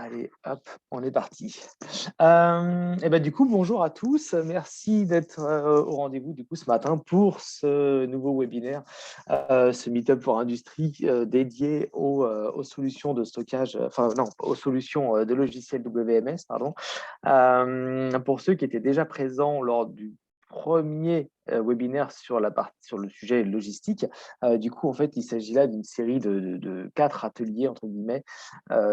Allez, hop, on est parti. Et bah, du coup, bonjour à tous. Merci d'être, au rendez-vous, du coup, ce matin pour ce nouveau webinaire, ce meet-up pour industrie, dédié aux solutions de stockage, enfin non, aux solutions, de logiciels WMS, pardon. Pour ceux qui étaient déjà présents lors du premier webinaire sur le sujet logistique, du coup, en fait, il s'agit là d'une série de 4 ateliers, entre guillemets,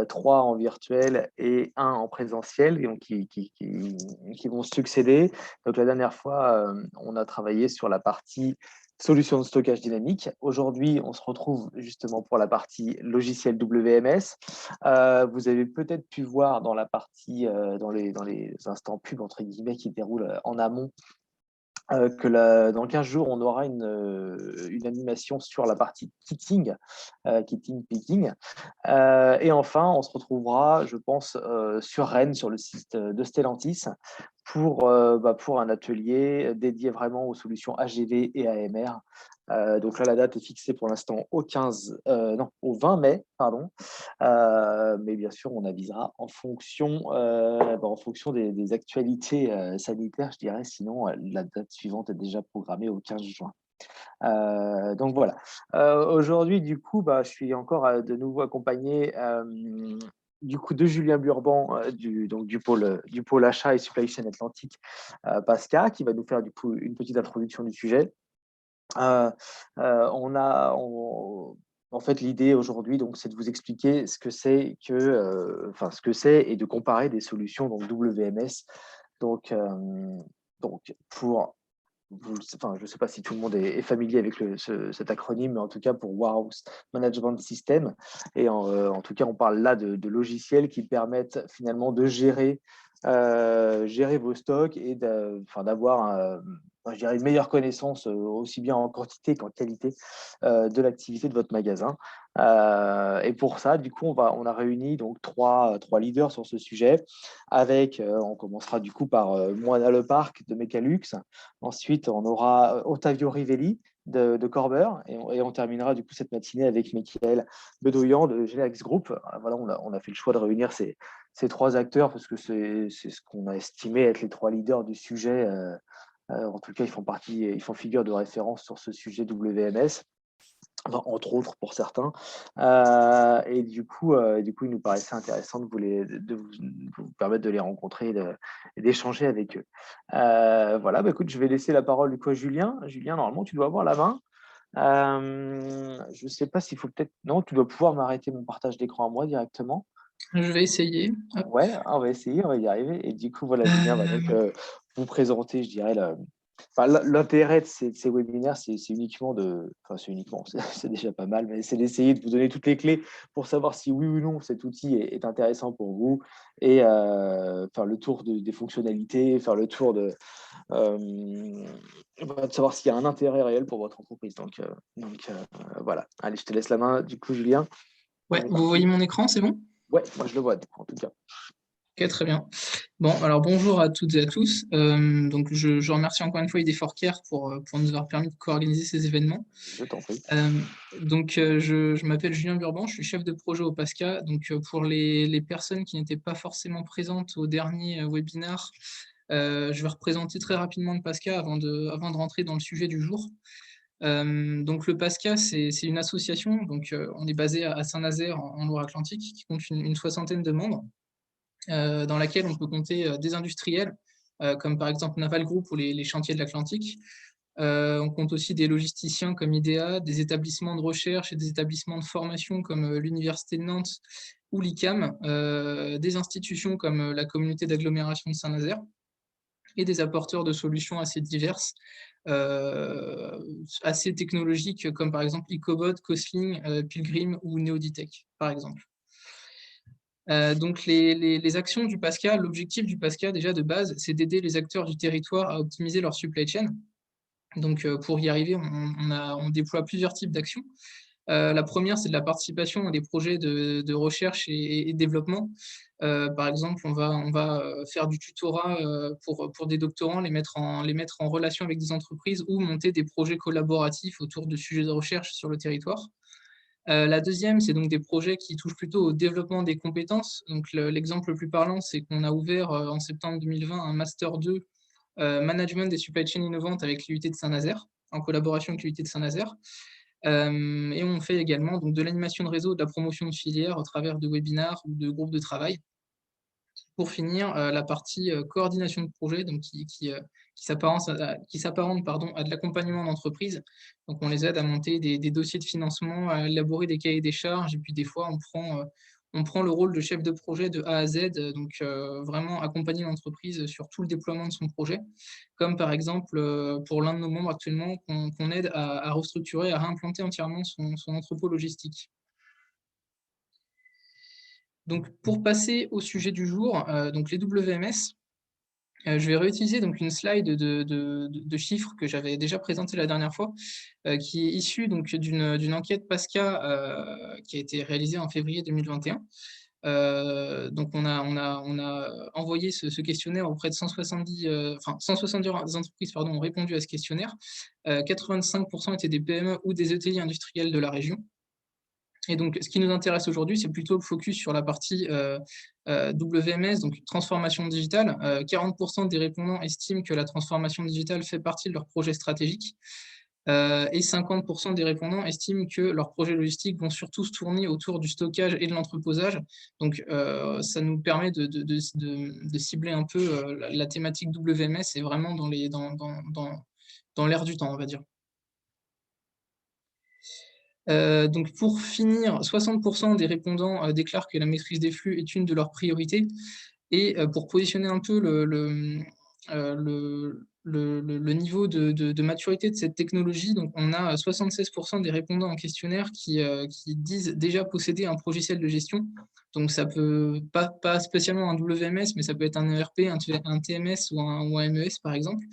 3 en virtuel et un en présentiel, et donc qui vont succéder. Donc la dernière fois, on a travaillé sur la partie solution de stockage dynamique. Aujourd'hui, on se retrouve justement pour la partie logiciel WMS. Vous avez peut-être pu voir dans la partie, dans les instants pub entre guillemets qui déroulent en amont, dans 15 jours, on aura une animation sur la partie kitting, kitting, picking. Et enfin, on se retrouvera, je pense, sur Rennes, sur le site de Stellantis, pour un atelier dédié vraiment aux solutions AGV et AMR. Donc là, la date est fixée pour l'instant au 20 mai, pardon. Mais bien sûr, on avisera en fonction des actualités sanitaires, je dirais. Sinon, la date suivante est déjà programmée au 15 juin. Donc voilà. Aujourd'hui, du coup, je suis encore de nouveau accompagné du coup de Julien Burban, du pôle achat et supply chain Atlantique, PASCA, qui va nous faire du coup une petite introduction du sujet. Heu, en fait, l'idée aujourd'hui, donc, c'est de vous expliquer ce que c'est et de comparer des solutions donc WMS. Donc, pour je ne sais pas si tout le monde est familier avec cet acronyme, mais en tout cas pour Warehouse Management System. Et en tout cas, on parle là de logiciels qui permettent finalement de gérer vos stocks et d'avoir, je dirais, une meilleure connaissance, aussi bien en quantité qu'en qualité, de l'activité de votre magasin. Et pour ça, du coup, on a réuni donc trois leaders sur ce sujet avec, on commencera du coup par Moana Leparc de Mecalux. Ensuite, on aura Ottavio Rivelli de Corber, et on terminera du coup cette matinée avec Mickaël Bedoyan de Genex Group. Voilà, on a fait le choix de réunir ces trois acteurs parce que c'est ce qu'on a estimé être les trois leaders du sujet. En tout cas, ils font figure de référence sur ce sujet WMS. Enfin, entre autres pour certains. Et du coup, il nous paraissait intéressant de vous permettre de les rencontrer et d'échanger avec eux. Voilà, écoute, je vais laisser la parole du coup à Julien. Julien, normalement, tu dois avoir la main. Je ne sais pas s'il faut peut-être. Non, tu dois pouvoir m'arrêter mon partage d'écran à moi directement. Je vais essayer. Hop. Ouais, on va essayer, on va y arriver. Et du coup, voilà, Julien va donc vous présenter, je dirais, l'intérêt de ces webinaires, c'est uniquement c'est uniquement, c'est déjà pas mal, mais c'est d'essayer de vous donner toutes les clés pour savoir si oui ou non cet outil est intéressant pour vous, et faire le tour des fonctionnalités, faire le tour de savoir s'il y a un intérêt réel pour votre entreprise. Voilà. Allez, je te laisse la main, du coup, Julien. On Ouais, est vous parti. voyez mon écran, c'est bon? Ouais, moi je le vois, en tout cas. Ok, très bien. Bon, alors bonjour à toutes et à tous. Donc je remercie encore une fois ID4Care pour nous avoir permis de co-organiser ces événements. Je t'en prie. Euh, je m'appelle Julien Burban, je suis chef de projet au PASCA. Donc pour les personnes qui n'étaient pas forcément présentes au dernier webinaire, je vais représenter très rapidement le PASCA avant de rentrer dans le sujet du jour. Donc le PASCA, c'est une association, donc on est basé à Saint-Nazaire en Loire-Atlantique, qui compte une soixantaine de membres, dans laquelle on peut compter des industriels, comme par exemple Naval Group ou les chantiers de l'Atlantique. On compte aussi des logisticiens comme IDEA, des établissements de recherche et des établissements de formation comme l'Université de Nantes ou l'ICAM, des institutions comme la communauté d'agglomération de Saint-Nazaire, et des apporteurs de solutions assez diverses, euh, assez technologiques, comme par exemple Ecobot, Cosling, Pilgrim ou Neoditech, par exemple. Donc les actions du PASCA, l'objectif du PASCA déjà de base, c'est d'aider les acteurs du territoire à optimiser leur supply chain. Donc pour y arriver, on déploie plusieurs types d'actions. La première, c'est de la participation à des projets de recherche et développement. Par exemple, on va faire du tutorat pour des doctorants, les mettre en relation avec des entreprises ou monter des projets collaboratifs autour de sujets de recherche sur le territoire. La deuxième, c'est donc des projets qui touchent plutôt au développement des compétences. Donc l'exemple le plus parlant, c'est qu'on a ouvert en septembre 2020 un Master 2 Management des supply chain innovantes avec l'UT de Saint-Nazaire, en collaboration avec l'UT de Saint-Nazaire. Et on fait également donc, de l'animation de réseau, de la promotion de filière au travers de webinars ou de groupes de travail. Pour finir, la partie coordination de projet, donc qui s'apparente à de l'accompagnement d'entreprise. Donc, on les aide à monter des dossiers de financement, à élaborer des cahiers des charges, et puis des fois, on prend le rôle de chef de projet de A à Z, donc vraiment accompagner l'entreprise sur tout le déploiement de son projet, comme par exemple pour l'un de nos membres actuellement qu'on aide à restructurer, à réimplanter entièrement son entrepôt logistique. Donc, pour passer au sujet du jour, donc les WMS, je vais réutiliser donc une slide de chiffres que j'avais déjà présenté la dernière fois, qui est issue d'une enquête PASCA qui a été réalisée en février 2021. Donc on a envoyé ce questionnaire auprès de 170 entreprises ont répondu à ce questionnaire. 85% étaient des PME ou des ETI industriels de la région. Et donc, ce qui nous intéresse aujourd'hui, c'est plutôt le focus sur la partie WMS, donc transformation digitale. 40% des répondants estiment que la transformation digitale fait partie de leur projet stratégique. Et 50% des répondants estiment que leurs projets logistiques vont surtout se tourner autour du stockage et de l'entreposage. Donc, ça nous permet de cibler un peu la thématique WMS et vraiment dans l'air du temps, on va dire. Donc pour finir, 60% des répondants déclarent que la maîtrise des flux est une de leurs priorités. Et pour positionner un peu le niveau de maturité de cette technologie, donc on a 76% des répondants en questionnaire qui disent déjà posséder un logiciel de gestion. Donc ça peut pas spécialement un WMS, mais ça peut être un ERP, un TMS ou un MES par exemple.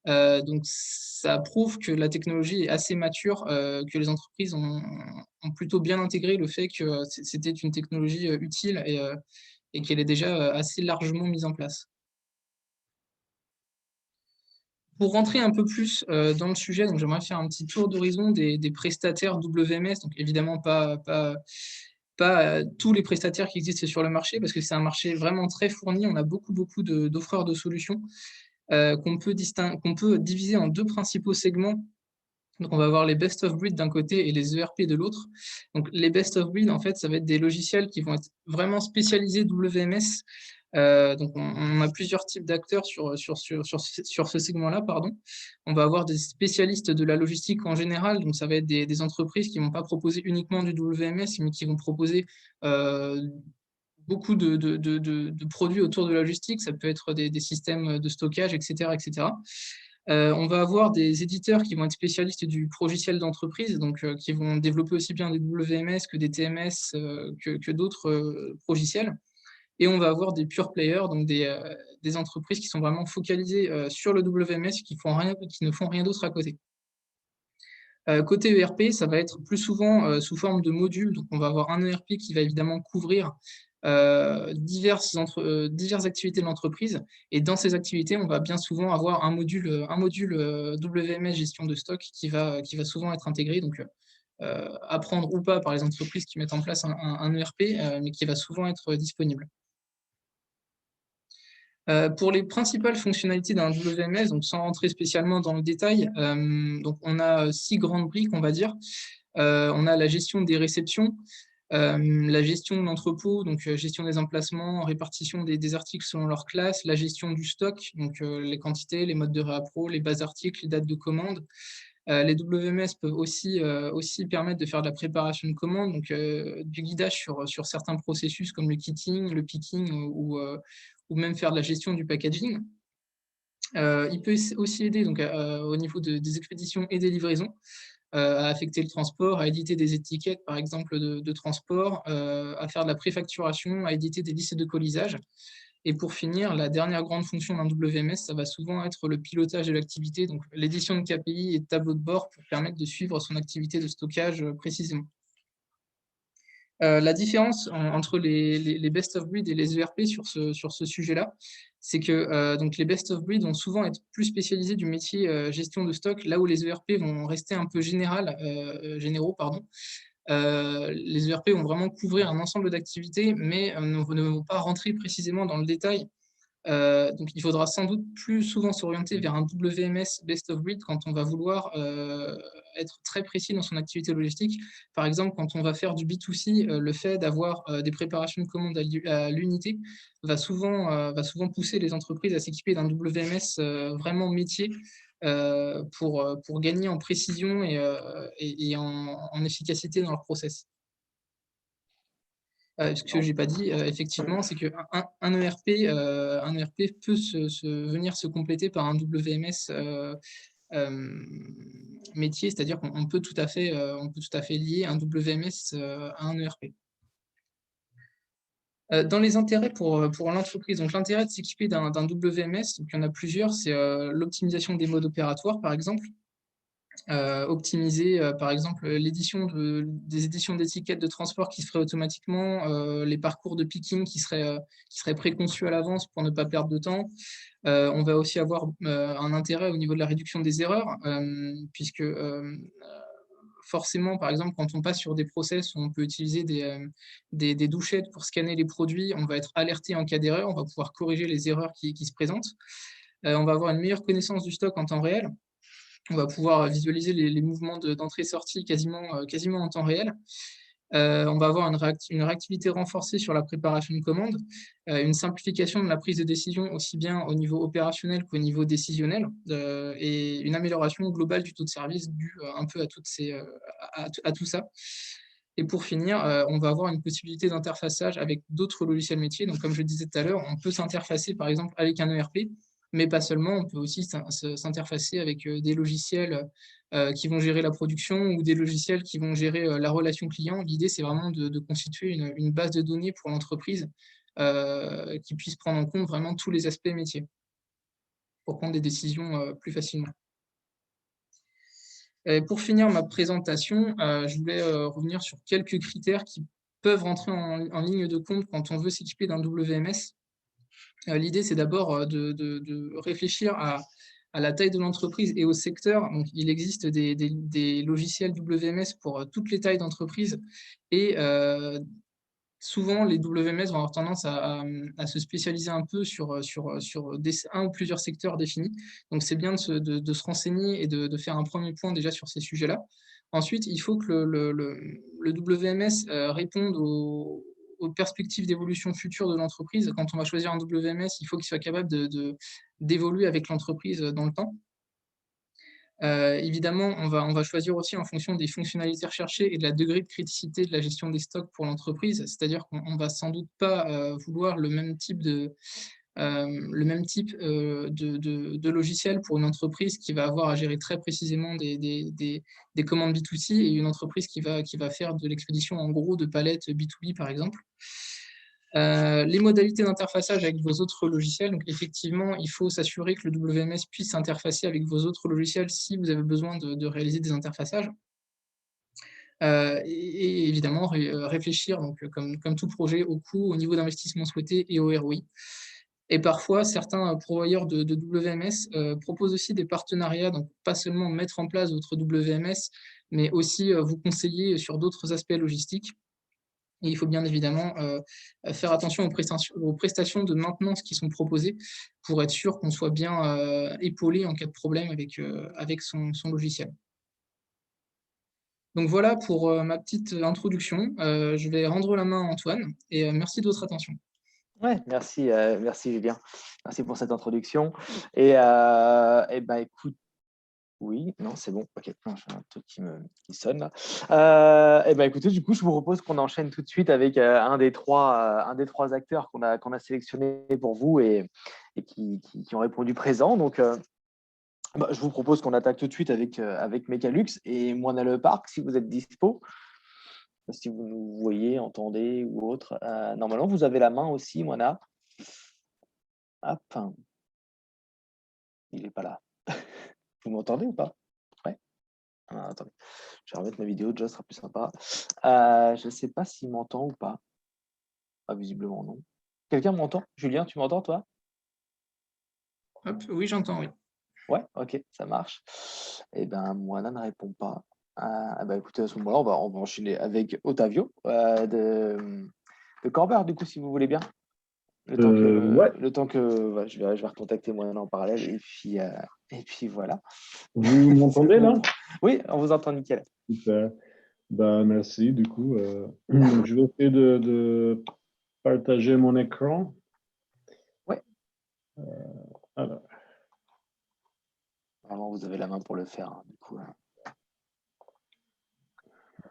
Donc, ça prouve que la technologie est assez mature, que les entreprises ont plutôt bien intégré le fait que c'était une technologie utile et qu'elle est déjà assez largement mise en place. Pour rentrer un peu plus dans le sujet, donc j'aimerais faire un petit tour d'horizon des prestataires WMS, donc évidemment pas tous les prestataires qui existent sur le marché, parce que c'est un marché vraiment très fourni. On a beaucoup d'offreurs de solutions qu'on peut diviser en deux principaux segments. Donc, on va avoir les best of breed d'un côté et les ERP de l'autre. Donc, les best of breed, en fait, ça va être des logiciels qui vont être vraiment spécialisés WMS. Donc, on a plusieurs types d'acteurs sur ce segment-là, pardon. On va avoir des spécialistes de la logistique en général. Donc, ça va être des entreprises qui ne vont pas proposer uniquement du WMS, mais qui vont proposer beaucoup de produits autour de la logistique. Ça peut être des systèmes de stockage, etc., etc. On va avoir des éditeurs qui vont être spécialistes du logiciel d'entreprise, donc qui vont développer aussi bien des WMS que des TMS, que d'autres logiciels. Et on va avoir des pure players, donc des entreprises qui sont vraiment focalisées sur le WMS, qui ne font rien d'autre à côté. Côté ERP, ça va être plus souvent sous forme de modules. Donc, on va avoir un ERP qui va évidemment couvrir diverses activités de l'entreprise. Et dans ces activités, on va bien souvent avoir un module WMS gestion de stock qui va souvent être intégré. Donc, apprendre ou pas par les entreprises qui mettent en place un ERP, mais qui va souvent être disponible. Pour les principales fonctionnalités d'un WMS, donc sans rentrer spécialement dans le détail, donc on a 6 grandes briques, on va dire. On a la gestion des réceptions, la gestion de l'entrepôt, donc gestion des emplacements, répartition des articles selon leur classe, la gestion du stock, donc les quantités, les modes de réappro, les bases articles, les dates de commande. Les WMS peuvent aussi permettre de faire de la préparation de commandes, donc du guidage sur certains processus comme le kitting, le picking ou même faire de la gestion du packaging. Il peut aussi aider donc, au niveau des expéditions et des livraisons, à affecter le transport, à éditer des étiquettes, par exemple, de transport, à faire de la préfacturation, à éditer des listes de colisage. Et pour finir, la dernière grande fonction d'un WMS, ça va souvent être le pilotage de l'activité, donc l'édition de KPI et de tableau de bord pour permettre de suivre son activité de stockage précisément. La différence entre les best of breed et les ERP sur ce sujet-là, c'est que donc les best of breed vont souvent être plus spécialisés du métier gestion de stock, là où les ERP vont rester un peu généraux. Les ERP vont vraiment couvrir un ensemble d'activités, mais ne vont pas rentrer précisément dans le détail. Donc, il faudra sans doute plus souvent s'orienter vers un WMS best of breed quand on va vouloir être très précis dans son activité logistique. Par exemple, quand on va faire du B2C, le fait d'avoir des préparations de commandes à l'unité va souvent pousser les entreprises à s'équiper d'un WMS vraiment métier pour gagner en précision et en efficacité dans leur process. Ce que j'ai pas dit, effectivement, c'est qu'un un ERP peut venir se compléter par un WMS métier, c'est-à-dire qu'on peut tout à fait, lier un WMS à un ERP. Dans les intérêts pour l'entreprise, donc l'intérêt de s'équiper d'un WMS, donc il y en a plusieurs, c'est l'optimisation des modes opératoires, par exemple. Optimiser, par exemple, des éditions d'étiquettes de transport qui se feraient automatiquement, les parcours de picking qui seraient préconçus à l'avance pour ne pas perdre de temps. On va aussi avoir un intérêt au niveau de la réduction des erreurs, puisque forcément, par exemple, quand on passe sur des process où on peut utiliser des douchettes pour scanner les produits, on va être alerté en cas d'erreur, on va pouvoir corriger les erreurs qui se présentent. On va avoir une meilleure connaissance du stock en temps réel. On va pouvoir visualiser les mouvements d'entrée-sortie quasiment en temps réel. On va avoir une réactivité renforcée sur la préparation de commandes, une simplification de la prise de décision aussi bien au niveau opérationnel qu'au niveau décisionnel, et une amélioration globale du taux de service dû un peu à tout ça. Et pour finir, on va avoir une possibilité d'interfaçage avec d'autres logiciels métiers. Donc, comme je le disais tout à l'heure, on peut s'interfacer par exemple avec un ERP, mais pas seulement, on peut aussi s'interfacer avec des logiciels qui vont gérer la production ou des logiciels qui vont gérer la relation client. L'idée, c'est vraiment de constituer une base de données pour l'entreprise qui puisse prendre en compte vraiment tous les aspects métiers pour prendre des décisions plus facilement. Et pour finir ma présentation, je voulais revenir sur quelques critères qui peuvent rentrer en ligne de compte quand on veut s'équiper d'un WMS. L'idée, c'est d'abord de réfléchir à la taille de l'entreprise et au secteur. Donc, il existe des logiciels WMS pour toutes les tailles d'entreprise et souvent, les WMS vont avoir tendance à se spécialiser un peu sur un ou plusieurs secteurs définis. Donc, c'est bien de se renseigner et de faire un premier point déjà sur ces sujets-là. Ensuite, il faut que le WMS réponde aux perspectives d'évolution future de l'entreprise. Quand on va choisir un WMS, il faut qu'il soit capable d'évoluer avec l'entreprise dans le temps. Évidemment, on va choisir aussi en fonction des fonctionnalités recherchées et de la degré de criticité de la gestion des stocks pour l'entreprise. C'est-à-dire qu'on ne va sans doute pas vouloir le même type de logiciel pour une entreprise qui va avoir à gérer très précisément des commandes B2C et une entreprise qui va faire de l'expédition en gros de palettes B2B, par exemple. Les modalités d'interfaçage avec vos autres logiciels. Donc, effectivement, il faut s'assurer que le WMS puisse s'interfacer avec vos autres logiciels si vous avez besoin de réaliser des interfaçages. Et évidemment, réfléchir, donc, comme tout projet, au coût, au niveau d'investissement souhaité et au ROI. Et parfois, certains pourvoyeurs de WMS proposent aussi des partenariats, donc pas seulement mettre en place votre WMS, mais aussi vous conseiller sur d'autres aspects logistiques. Et il faut bien évidemment faire attention aux prestations de maintenance qui sont proposées pour être sûr qu'on soit bien épaulé en cas de problème avec son logiciel. Donc voilà pour ma petite introduction. Je vais rendre la main à Antoine et merci de votre attention. Ouais, merci Julien. Merci pour cette introduction. Et ben écoute, oui, non, c'est bon. Ok, non, j'ai un truc qui sonne là. Et ben écoutez, du coup, je vous propose qu'on enchaîne tout de suite avec un des trois acteurs qu'on a sélectionné pour vous et qui ont répondu présent. Donc, je vous propose qu'on attaque tout de suite avec Mechalux et Moana Le Parc, si vous êtes dispo. Si vous nous voyez, entendez ou autre. Normalement, vous avez la main aussi, Moana. Hop. Il n'est pas là. Vous m'entendez ou pas? Ouais. Attendez. Je vais remettre ma vidéo, déjà, ce sera plus sympa. Je ne sais pas s'il m'entend ou pas. Ah, visiblement, non. Quelqu'un m'entend? Julien, tu m'entends, toi? Hop, oui, j'entends, oui. Ouais, ok, ça marche. Eh bien, Moana ne répond pas. Écoutez, à ce moment-là, on va enchaîner avec Otavio de Corber, du coup, si vous voulez bien. Ouais, Le temps que je vais recontacter moi en parallèle et puis voilà. vous m'entendez là? Oui, on vous entend nickel. Super. Ben, merci. Du coup, donc je vais essayer de partager mon écran. Ouais, Alors, vraiment, vous avez la main pour le faire, hein, du coup,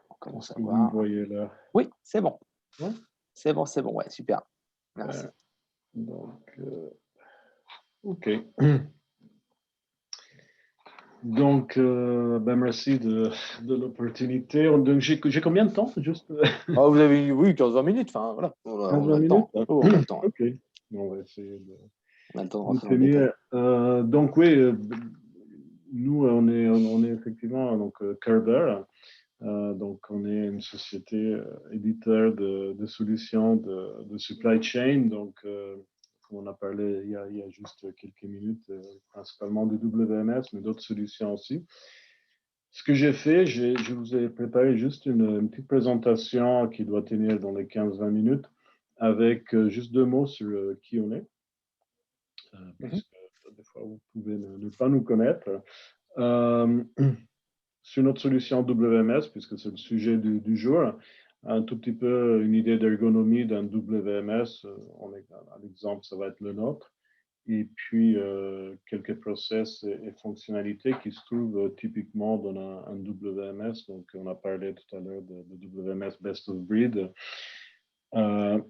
on commence est-ce à que vous me voir. voyez là? Oui, c'est bon. Ouais. C'est bon, ouais, super. Merci. Donc, OK. Donc, ben, merci de l'opportunité. Donc, j'ai combien de temps? Juste Vous avez, oui, 15-20 minutes, enfin, voilà, on 15-20 a le minutes? temps. Oh, on a le temps, hein. OK. Bon, on va essayer On a le temps de de rentrer dans le détail. finir. Donc, oui, nous, on est effectivement Kerber. Donc, on est une société éditeur de solutions de supply chain. Donc, comme on a parlé il y a juste quelques minutes, principalement du WMS, mais d'autres solutions aussi. Ce que j'ai fait, je vous ai préparé juste une petite présentation qui doit tenir dans les 15-20 minutes avec juste 2 mots sur qui on est, Mhm. puisque des fois vous pouvez ne pas nous connaître. Euh, sur notre solution WMS, puisque c'est le sujet du jour, un tout petit peu une idée d'ergonomie d'un WMS. Un exemple, ça va être le nôtre. Et puis, quelques process et fonctionnalités qui se trouvent typiquement dans un WMS. Donc, on a parlé tout à l'heure de WMS Best of Breed. Euh,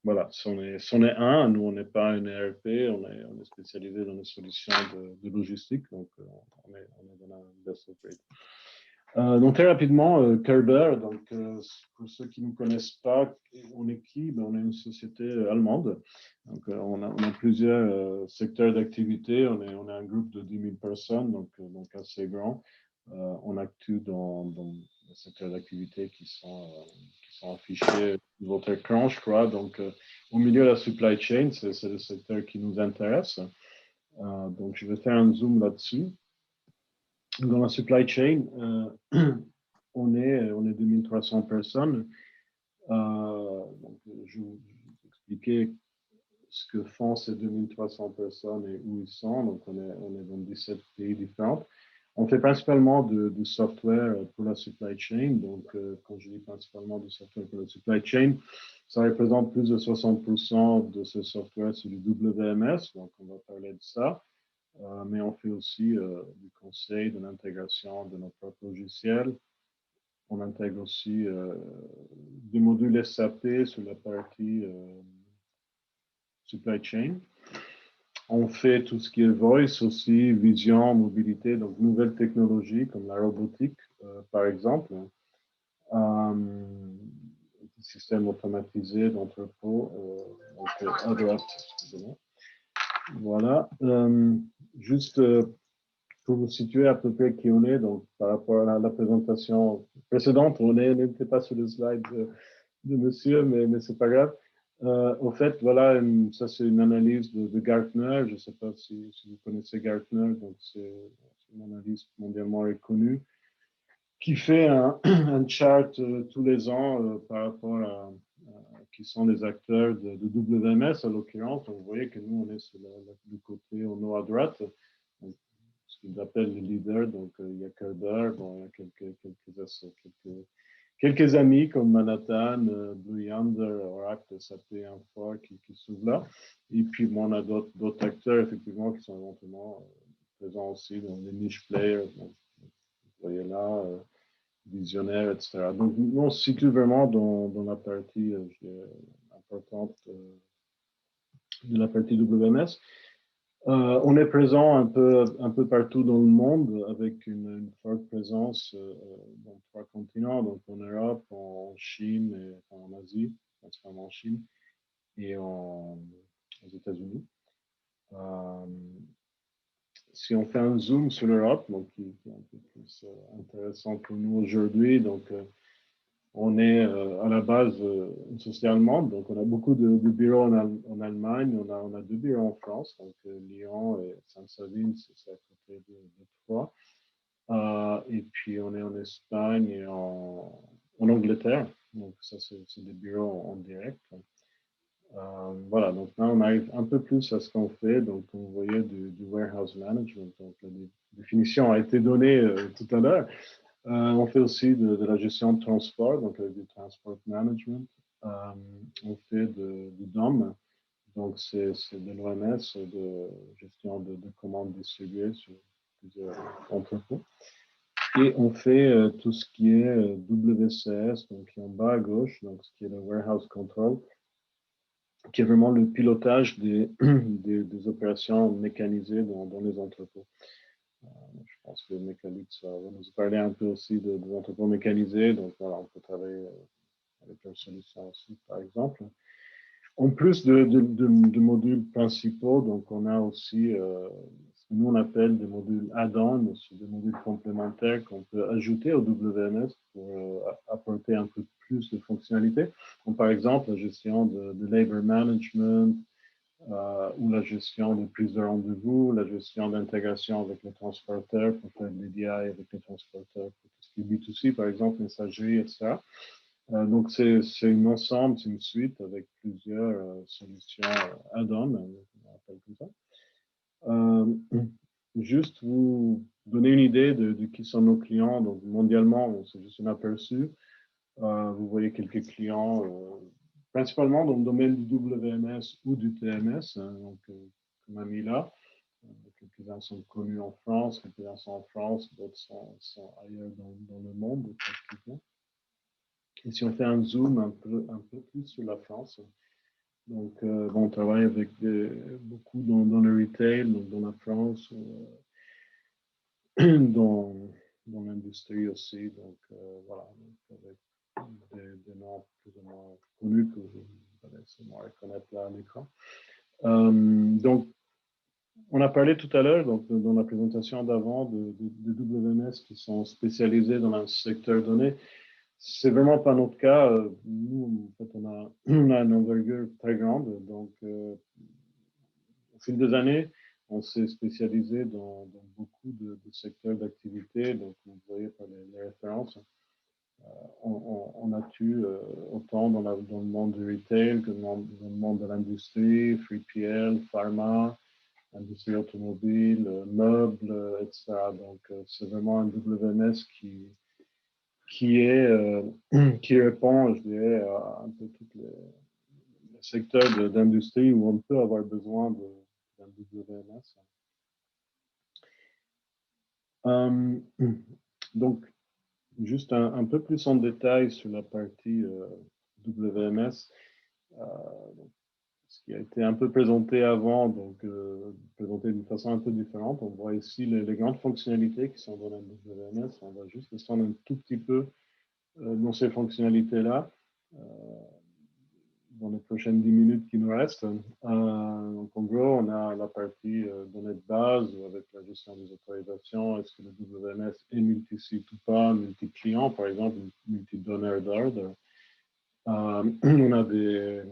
voilà, c'en est un. Nous, on n'est pas un ERP, on est spécialisé dans les solutions de logistique. Donc, on est dans un Best of Breed. Donc très rapidement, Kerber, donc pour ceux qui ne nous connaissent pas, on est qui? Ben, on est une société allemande. Donc on a plusieurs secteurs d'activité. On est un groupe de 10 000 personnes, donc assez grand. On actue dans les secteurs d'activité qui sont affichés sur votre écran, je crois. Donc au milieu de la supply chain, c'est le secteur qui nous intéresse. Donc je vais faire un zoom là-dessus. Dans la supply chain, on est 2300 personnes. Donc, je vais vous expliquer ce que font ces 2300 personnes et où ils sont. Donc, on est dans 17 pays différents. On fait principalement du software pour la supply chain. Donc, quand je dis principalement du software pour la supply chain, ça représente plus de 60% de ce software sur du WMS. Donc, on va parler de ça. Mais on fait aussi du conseil, de l'intégration de nos propres logiciels. On intègre aussi des modules SAP sur la partie supply chain. On fait tout ce qui est voice aussi, vision, mobilité, donc nouvelles technologies comme la robotique, par exemple. Des systèmes automatisés d'entrepôt, à droite, excusez-moi. Voilà. Juste pour vous situer à peu près qui on est, donc par rapport à la présentation précédente, on n'était pas sur le slide de monsieur, mais c'est pas grave. Au fait, voilà, ça c'est une analyse de Gartner. Je ne sais pas si vous connaissez Gartner, donc c'est une analyse mondialement reconnue qui fait un chart tous les ans par rapport à qui sont les acteurs de WMS en l'occurrence. Donc, vous voyez que nous, on est sur le côté en haut à droite, donc, ce qu'ils appellent les leaders. Donc, il y a Kerber, bon, il y a quelques amis comme Manhattan, Blue Yonder, Oracle, SAP, Infor qui s'ouvrent là. Et puis, bon, on a d'autres acteurs, effectivement, qui sont éventuellement présents aussi dans les niche players. Donc, vous voyez là, visionnaire, etc. Donc, nous, on se situe vraiment dans la partie importante de la partie WMS. On est présent un peu partout dans le monde avec une forte présence dans 3 continents, donc en Europe, en Chine, en Asie, principalement en Chine, et aux États-Unis. Si on fait un zoom sur l'Europe, donc qui est un peu plus intéressant pour nous aujourd'hui, donc on est à la base une société allemande, donc on a beaucoup de bureaux en Allemagne, on a 2 bureaux en France, donc Lyon et Saint-Savin, c'est à côté de Troyes. Et puis, on est en Espagne et en Angleterre. Donc, ça, c'est des bureaux en direct. Voilà, donc là, on arrive un peu plus à ce qu'on fait. Donc, comme vous voyez, du warehouse management. Donc, la définition a été donnée tout à l'heure. On fait aussi de la gestion de transport, donc du transport management. On fait du DOM, donc c'est de l'OMS, de gestion de commandes distribuées sur plusieurs entrepôts. Et on fait tout ce qui est WCS, donc qui est en bas à gauche, donc ce qui est le Warehouse Control, qui est vraiment le pilotage des opérations mécanisées dans les entrepôts. Je pense que Mécalix va nous parler un peu aussi des entrepôts mécanisés. Donc voilà, on peut travailler avec leur solution aussi, par exemple. En plus de modules principaux, donc on a aussi ce que nous on appelle des modules add-on, c'est des modules complémentaires qu'on peut ajouter au WMS pour apporter un peu plus de fonctionnalités. Donc, par exemple, la gestion de labor management, ou la gestion de prise de rendez-vous, la gestion d'intégration avec les transporteurs pour faire de l'EDI avec les transporteurs, pour tout ce qui est B2C, par exemple, messagerie, etc. Donc, c'est un ensemble, c'est une suite avec plusieurs solutions add-on, on appelle comme ça. Juste vous donner une idée de qui sont nos clients. Donc, mondialement, c'est juste un aperçu. Vous voyez quelques clients, principalement dans le domaine du WMS ou du TMS, hein, donc, comme Amila. Quelques-uns sont connus en France, quelques-uns sont en France, d'autres sont ailleurs dans le monde, pratiquement. Et si on fait un zoom un peu plus sur la France, donc on travaille avec beaucoup dans le retail, donc dans la France, dans l'industrie aussi, donc voilà, donc avec des noms plus ou moins connus que vous allez sûrement reconnaître là à l'écran. Donc, on a parlé tout à l'heure, donc dans la présentation d'avant, de WMS qui sont spécialisés dans un secteur donné. C'est vraiment pas notre cas. Nous, en fait, on a une envergure très grande. Donc, au fil des années, on s'est spécialisé dans beaucoup de secteurs d'activité. Donc, vous voyez par les références, on a tué autant dans le monde du retail que dans le monde de l'industrie, 3PL, pharma, industrie automobile, meubles, etc. Donc, c'est vraiment un WMS qui répond, je dirais, à un peu tous les secteurs d'industrie où on peut avoir besoin d'un WMS. Donc, juste un peu plus en détail sur la partie WMS. Ce qui a été un peu présenté avant, donc présenté d'une façon un peu différente. On voit ici les grandes fonctionnalités qui sont dans la WMS. On va juste descendre un tout petit peu dans ces fonctionnalités-là dans les prochaines 10 minutes qui nous restent. Donc en gros, on a la partie données de base avec la gestion des autorisations. Est-ce que le WMS est multi-site ou pas, multi-client, par exemple, multi-donneur d'ordre. On a des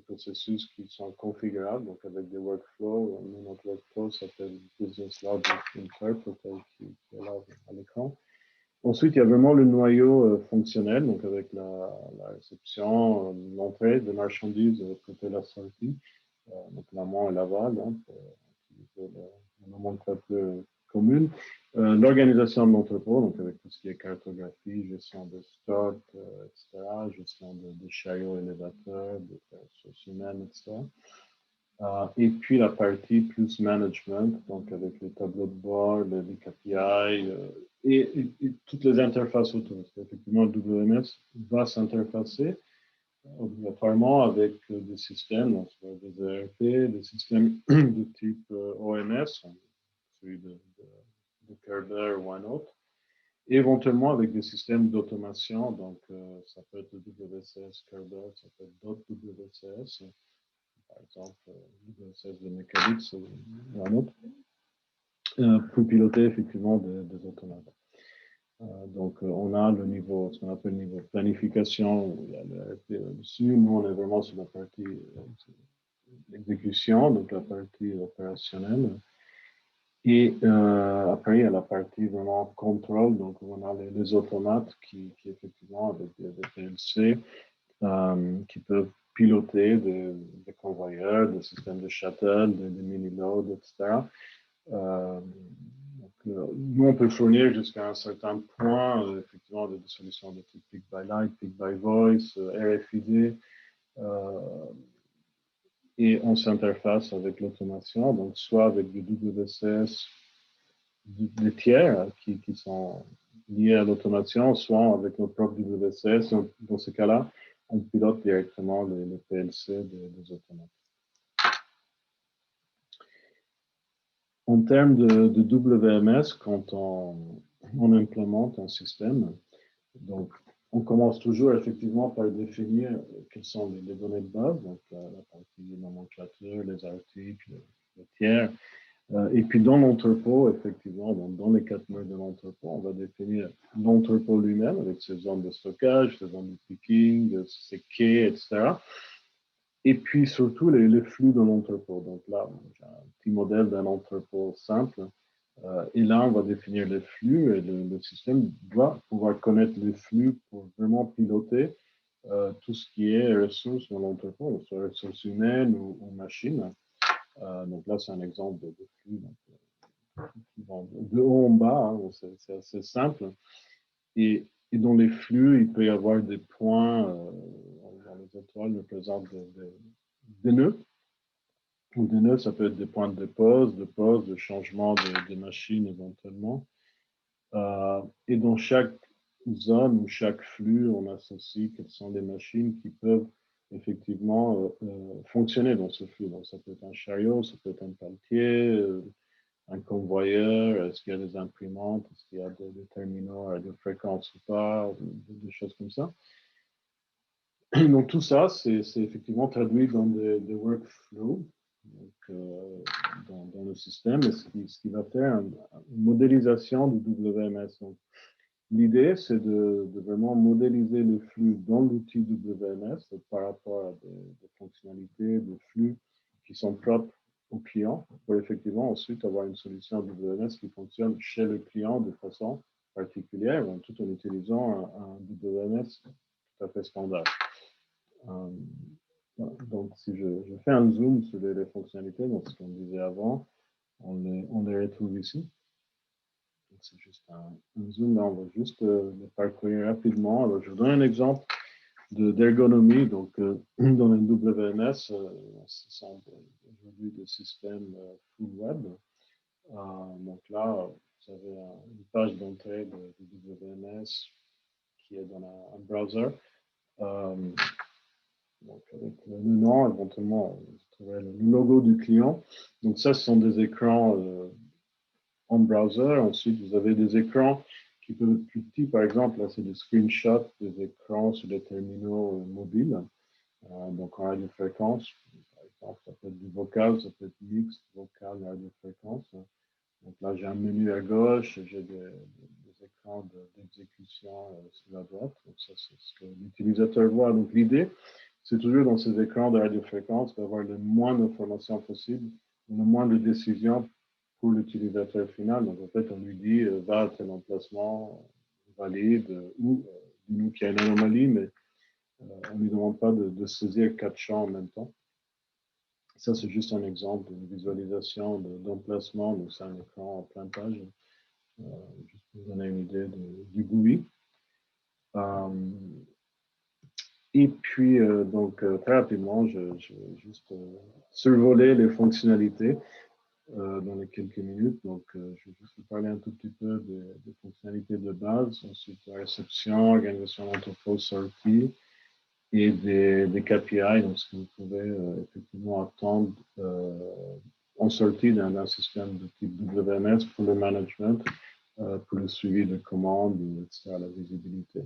processus qui sont configurables, donc avec des workflows. Notre workflow s'appelle Business Logic Interpreter qui est là à l'écran. Ensuite, il y a vraiment le noyau fonctionnel, donc avec la réception, l'entrée de marchandises côté la sortie, donc l'amont et l'aval, hein, pour utiliser le nomenclature commune. L'organisation de l'entrepôt, donc avec tout ce qui est cartographie, gestion de stock, etc., gestion de chariots élévateurs, de ressources humaines, etc. Et puis la partie plus management, donc avec les tableaux de bord, les KPI et toutes les interfaces autour. Effectivement, le WMS va s'interfacer obligatoirement avec des systèmes, donc des ERP, des systèmes de type OMS, celui de Kerber ou un autre, et éventuellement avec des systèmes d'automation, donc ça peut être WCS Kerber, ça peut être d'autres WCS, par exemple WCS de Mécalix ou un autre, pour piloter effectivement des automates. Donc, on a le niveau, ce qu'on appelle le niveau planification, où il y a le RP dessus. Nous, on est vraiment sur la partie exécution, donc la partie opérationnelle. Et après, il y a la partie vraiment contrôle, donc on a les automates qui effectivement, avec des PLC, qui peuvent piloter des convoyeurs, des systèmes de shuttle, des mini-loads, etc. Nous, on peut fournir jusqu'à un certain point, effectivement, des solutions de type Pick by Light, Pick by Voice, RFID, et on s'interface avec l'automation, donc soit avec des WCS des tiers qui sont liés à l'automation, soit avec nos propres WCS. Dans ce cas-là, on pilote directement les PLC des automates. En termes de WMS, quand on implémente un système, donc on commence toujours effectivement par définir quelles sont les données de base, donc la partie nomenclature, les articles, les tiers. Et puis dans l'entrepôt, effectivement, dans les 4 murs de l'entrepôt, on va définir l'entrepôt lui-même avec ses zones de stockage, ses zones de picking, ses quais, etc. Et puis surtout les flux de l'entrepôt. Donc là, j'ai un petit modèle d'un entrepôt simple. Et là, on va définir les flux et le système doit pouvoir connaître les flux pour vraiment piloter tout ce qui est ressources dans l'entrepôt, soit ressources humaines ou machines. Donc là, c'est un exemple de flux de haut en bas, hein, c'est assez simple. Et dans les flux, il peut y avoir des points, dans les étoiles représentent des nœuds. Ou des nœuds, ça peut être des points de pause, de changement de machine éventuellement. Et dans chaque zone ou chaque flux, on associe quelles sont les machines qui peuvent effectivement fonctionner dans ce flux. Donc ça peut être un chariot, ça peut être un pelletier, un convoyeur, est-ce qu'il y a des imprimantes, est-ce qu'il y a des terminaux à radiofréquence ou pas, des choses comme ça. Donc tout ça, c'est effectivement traduit dans des workflows dans le système, et ce qui va faire une modélisation du WMS. L'idée, c'est de vraiment modéliser le flux dans l'outil WMS par rapport à des fonctionnalités, des flux qui sont propres au client pour effectivement ensuite avoir une solution WMS qui fonctionne chez le client de façon particulière, tout en utilisant un WMS tout à fait standard. Donc, si je fais un zoom sur les fonctionnalités, donc ce qu'on disait avant, on les retrouve ici. C'est juste un zoom, là, on va juste le parcourir rapidement. Alors, je vous donne un exemple d'ergonomie. Donc, dans le WMS, ce sont aujourd'hui des systèmes full web. Donc là, vous avez une page d'entrée de WMS qui est dans un browser. Donc, avec le nom, éventuellement, vous trouverez le logo du client. Donc, ça, ce sont des écrans en browser. Ensuite, vous avez des écrans qui peuvent être plus petits. Par exemple, là, c'est des screenshots des écrans sur des terminaux mobiles. Donc, en radiofréquence, par exemple, ça peut être du vocal, ça peut être mixte, vocal, radiofréquence. Donc là, j'ai un menu à gauche, j'ai des écrans d'exécution sur la droite. Donc, ça, c'est ce que l'utilisateur voit. Donc, l'idée, c'est toujours dans ces écrans de radiofréquence d'avoir le moins d'informations possible, le moins de décisions pour l'utilisateur final. Donc, en fait, on lui dit va à tel emplacement, valide, ou dis-nous qu'il y a une anomalie, mais on ne lui demande pas de saisir 4 champs en même temps. Ça, c'est juste un exemple d'une visualisation d'emplacement. Donc, c'est un écran en plein page, juste pour vous donner une idée du GUI. Et puis, donc, très rapidement, je vais juste survoler les fonctionnalités dans les quelques minutes. Donc, je vais juste vous parler un tout petit peu des fonctionnalités de base. Ensuite, la réception, organisation d'entrepôt, sortie et des KPI, donc ce que vous pouvez effectivement attendre en sortie d'un système de type WMS pour le management, pour le suivi de commandes, etc., la visibilité.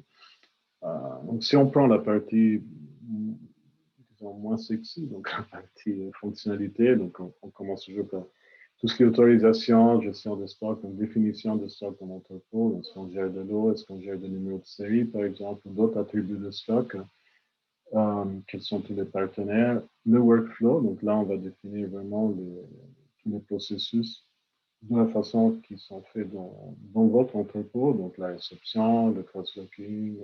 Donc, si on prend la partie disons, moins sexy, donc la partie fonctionnalité, donc on commence toujours par tout ce qui est autorisation, gestion de stock, donc définition de stock en entrepôt. Est-ce qu'on gère de l'eau, est-ce qu'on gère des numéros de série, par exemple, ou d'autres attributs de stock. Quels sont tous les partenaires. Le workflow, donc là, on va définir vraiment tous les processus de la façon qui sont faits dans votre entrepôt, donc la réception, le cross-docking,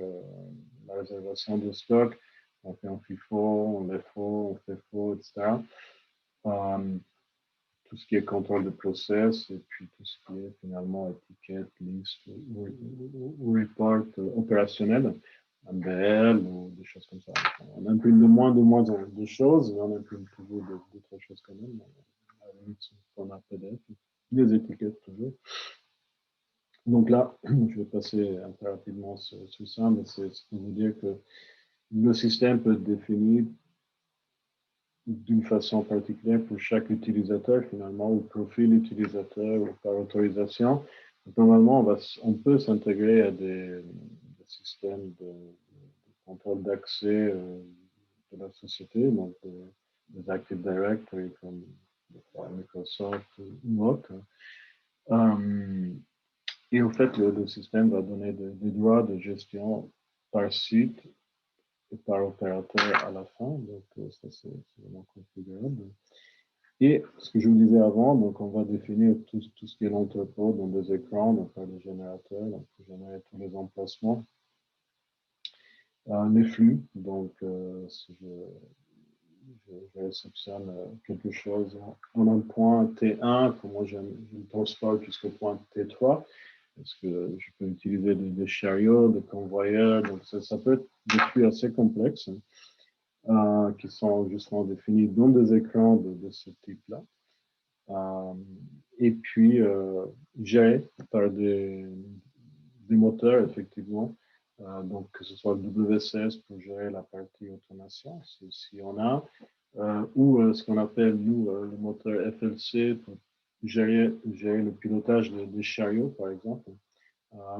la réservation de stock, on fait en FIFO, on LFO, on FIFO, etc. Tout ce qui est contrôle de process et puis tout ce qui est finalement étiquette, liste ou report opérationnel, MBL ou des choses comme ça. On imprime de moins de choses, mais on imprime toujours d'autres choses quand même. À la limite, on a PDF, des étiquettes toujours. Donc là, je vais passer un peu rapidement sur ça, mais c'est pour vous dire que le système peut être défini d'une façon particulière pour chaque utilisateur, finalement, ou profil utilisateur, ou par autorisation. Donc, normalement, on peut s'intégrer à des systèmes de contrôle d'accès de la société, donc des Active Directory comme Microsoft ou autre. Et au fait, le système va donner des droits de gestion par site et par opérateur à la fin. Donc, ça, c'est vraiment configurable. Et ce que je vous disais avant, donc on va définir tout ce qui est l'entrepôt dans des écrans, donc par des générateurs, donc pour générer tous les emplacements. Les flux, donc si je réceptionne quelque chose en un point T1, que moi je le transporte jusqu'au point T3, parce que je peux utiliser des chariots, des convoyeurs, donc ça peut être des flux assez complexes qui sont justement définis dans des écrans de ce type-là. Et puis gérés par des moteurs, effectivement. Donc, que ce soit le WCS pour gérer la partie automation, si on a, ou ce qu'on appelle, nous, le moteur FLC pour gérer le pilotage des chariots, par exemple,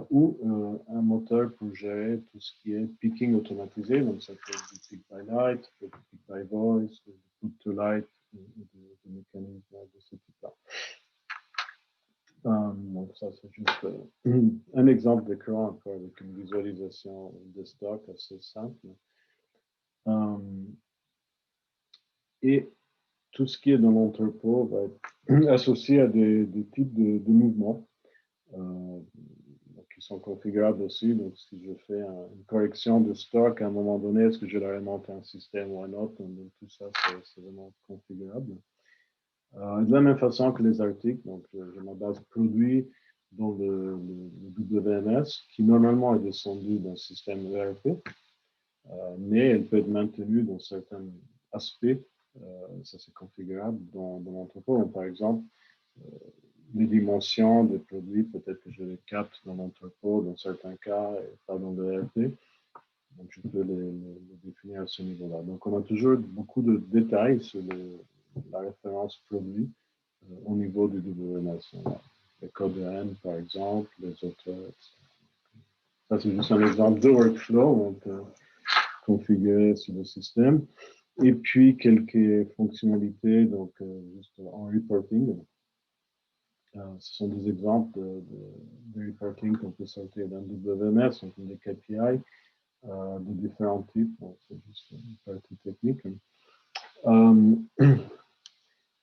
ou un moteur pour gérer tout ce qui est picking automatisé, donc ça peut être du pick by light, ça peut être du pick by voice, du put to light, des mécanismes de ce type-là. Donc ça, c'est juste un exemple d'écran encore avec une visualisation de stock assez simple. Et tout ce qui est dans l'entrepôt va être associé à des types de mouvements qui sont configurables aussi. Donc, si je fais une correction de stock à un moment donné, est-ce que je leur remonte un système ou un autre? Donc, tout ça, c'est vraiment configurable. De la même façon que les articles, donc j'ai ma base produit dans le WMS, qui normalement est descendu d'un système ERP, mais elle peut être maintenue dans certains aspects, ça c'est configurable dans l'entrepôt. Par exemple, les dimensions des produits, peut-être que je les capte dans l'entrepôt dans certains cas et pas dans l'ERP. Donc je peux les définir à ce niveau-là. Donc on a toujours beaucoup de détails sur la référence produit au niveau du WMS. Les codes N, par exemple, les auteurs. Ça, c'est juste un exemple de workflow, donc configuré sur le système. Et puis, quelques fonctionnalités, donc juste en reporting. Ce sont des exemples de reporting qu'on peut sortir d'un WMS, donc des KPI de différents types. Donc, c'est juste une partie technique.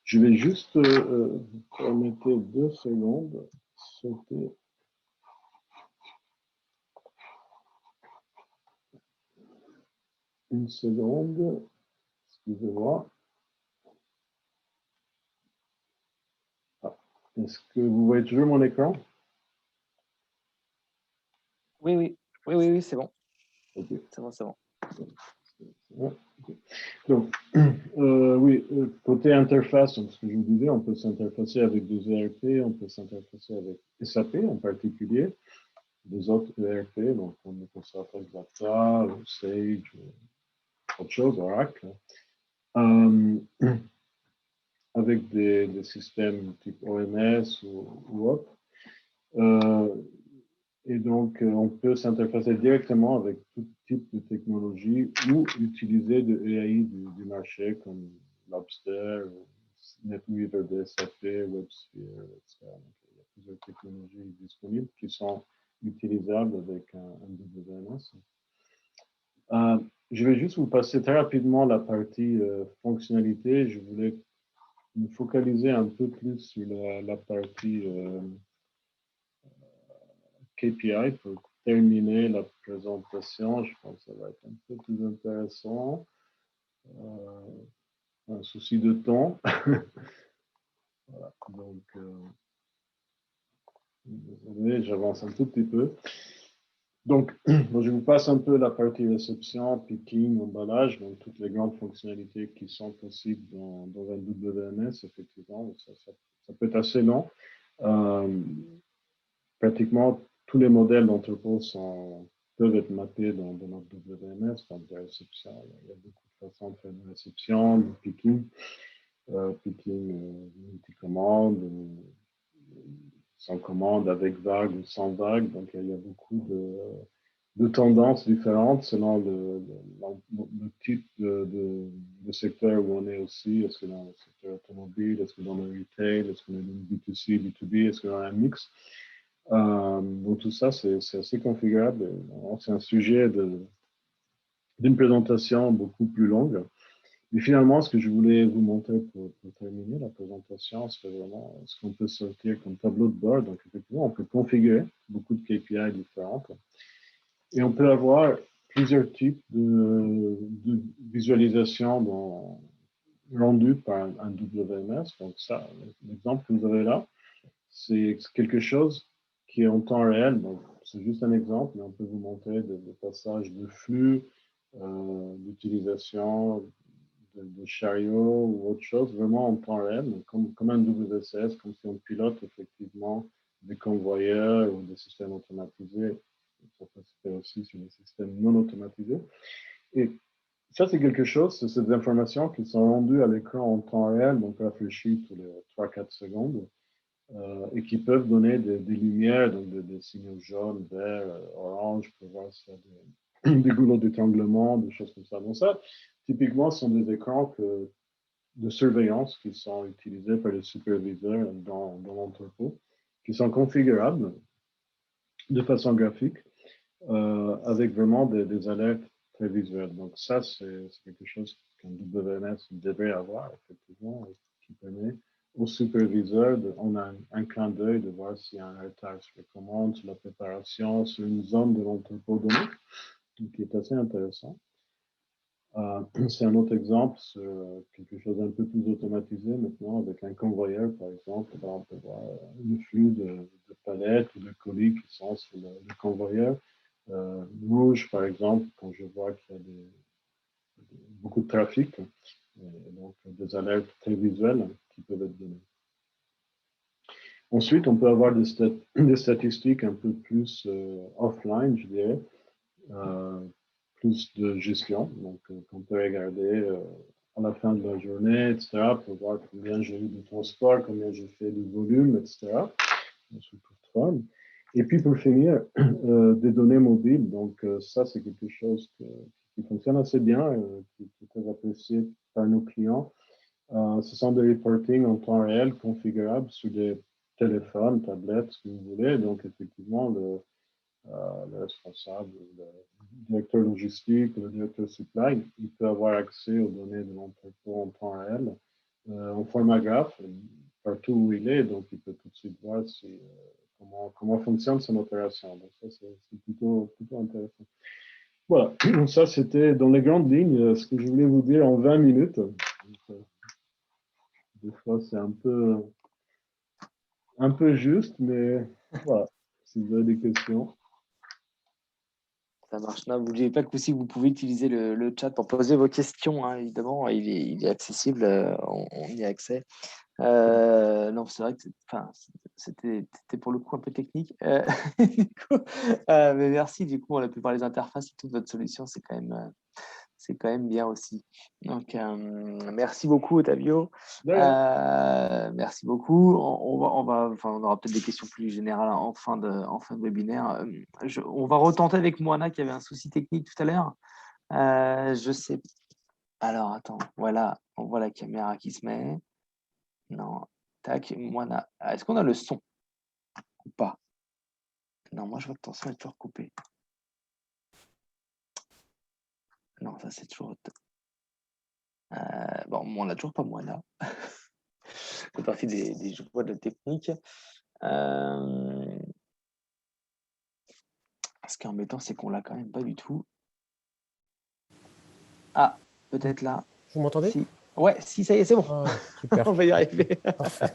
Je vais juste vous permettre 2 secondes, sauter. Une seconde, excusez-moi. Ah. Est-ce que vous voyez toujours mon écran? Oui, c'est bon. Okay. C'est bon, c'est bon. Okay. Donc, oui, côté interface, donc ce que je vous disais, on peut s'interfacer avec des ERP, on peut s'interfacer avec SAP en particulier, des autres ERP, donc on peut s'interfacer avec Data, Sage, autre chose, Oracle. Avec des systèmes type OMS ou autre. Et donc, on peut s'interfacer directement avec tout type de technologie ou utiliser de EAI du marché comme Lobster, NetWeaver de SAP, WebSphere, etc. Donc, il y a plusieurs technologies disponibles qui sont utilisables avec un WMS. Je vais juste vous passer très rapidement la partie fonctionnalité. Je voulais me focaliser un peu plus sur la partie KPI pour terminer la présentation. Je pense que ça va être un peu plus intéressant. Un souci de temps. Voilà. Donc, désolé, j'avance un tout petit peu. Donc, je vous passe un peu la partie réception, picking, emballage, donc toutes les grandes fonctionnalités qui sont possibles dans un WMS, effectivement. Ça peut être assez long. Pratiquement tous les modèles d'entrepôt peuvent être mappés dans notre WMS, donc de réception. Il y a beaucoup de façons de faire de réception, de picking, multi-commande, sans commande, avec vague ou sans vague. Donc, il y a beaucoup de tendances différentes selon le type de secteur où on est aussi. Est-ce que dans le secteur automobile, est-ce que dans le retail, est-ce qu'on est dans le B2C, B2B, est-ce qu'on a un mix? Donc tout ça, c'est assez configurable. C'est un sujet d'une présentation beaucoup plus longue. Mais finalement, ce que je voulais vous montrer pour terminer la présentation, c'est vraiment ce qu'on peut sortir comme tableau de bord. Donc, effectivement, on peut configurer beaucoup de KPI différentes. Et on peut avoir plusieurs types de visualisation rendues par un WMS. Donc, ça, l'exemple que vous avez là, c'est quelque chose qui est en temps réel. Donc, c'est juste un exemple, mais on peut vous montrer des passages de flux, d'utilisation de chariot ou autre chose, vraiment en temps réel, comme un WCS, comme si on pilote effectivement des convoyeurs ou des systèmes automatisés. Ça peut se faire aussi sur des systèmes non automatisés. Et ça, c'est quelque chose, c'est des informations qui sont rendues à l'écran en temps réel, donc rafraîchies tous les 3-4 secondes, et qui peuvent donner des lumières, donc des signaux jaunes, verts, orange, pour voir s'il y a des goulots d'étranglement, des choses comme ça. Donc ça, typiquement, ce sont des écrans de surveillance qui sont utilisés par les superviseurs dans l'entrepôt, qui sont configurables de façon graphique, avec vraiment des alertes très visuelles. Donc ça, c'est quelque chose qu'un WMS devrait avoir, effectivement, qui permet au superviseur, on a un clin d'œil de voir s'il y a un retard sur les commandes, sur la préparation, sur une zone de l'entrepôt donné, qui est assez intéressant. C'est un autre exemple sur quelque chose d'un peu plus automatisé maintenant avec un convoyeur, par exemple. Là, on peut voir le flux de palettes ou de colis qui sont sur le convoyeur. Rouge, par exemple, quand je vois qu'il y a beaucoup de trafic, donc des alertes très visuelles qui peuvent être données. Ensuite, on peut avoir des statistiques un peu plus offline, je dirais, plus de gestion. Donc, on peut regarder à la fin de la journée, etc., pour voir combien j'ai eu de transport, combien j'ai fait de volume, etc., sous toute forme. Et puis, pour finir, des données mobiles. Donc, ça, c'est quelque chose qui fonctionne assez bien, qui est très apprécié par nos clients. Ce sont des reporting en temps réel configurables sur des téléphones, tablettes, ce que vous voulez. Donc, effectivement, le responsable, le directeur logistique, le directeur supply, il peut avoir accès aux données de l'entrepôt en temps réel, en format graphe, partout où il est. Donc, il peut tout de suite voir comment fonctionne son opération. Donc, ça, c'est plutôt intéressant. Voilà, ça, c'était dans les grandes lignes ce que je voulais vous dire en 20 minutes. Donc, des fois, c'est un peu juste, mais voilà, si vous avez des questions. Ça marche. N'oubliez pas que aussi vous pouvez utiliser le chat pour poser vos questions, hein, évidemment. Il est accessible, on y a accès. Non, c'est vrai que c'était pour le coup un peu technique. Du coup, mais merci. Du coup, on a pu parler des interfaces et toute votre solution, c'est quand même bien aussi. Donc, merci beaucoup, Ottavio. Merci beaucoup. On aura peut-être des questions plus générales en fin de webinaire. On va retenter avec Moana qui avait un souci technique tout à l'heure. Je sais. Alors, attends. Voilà, on voit la caméra qui se met. Non. Tac. Moana. Est-ce qu'on a le son ou pas? Non, moi je vois que ton son est toujours coupé. Non, ça c'est toujours. Bon, on n'a toujours pas Moana. fait partie des joies de la technique. Ce qui est embêtant, c'est qu'on l'a quand même pas du tout. Ah, peut-être là. Vous m'entendez? Si. Ouais, si, ça y est, c'est bon. Ah, super. On va y arriver. Parfait.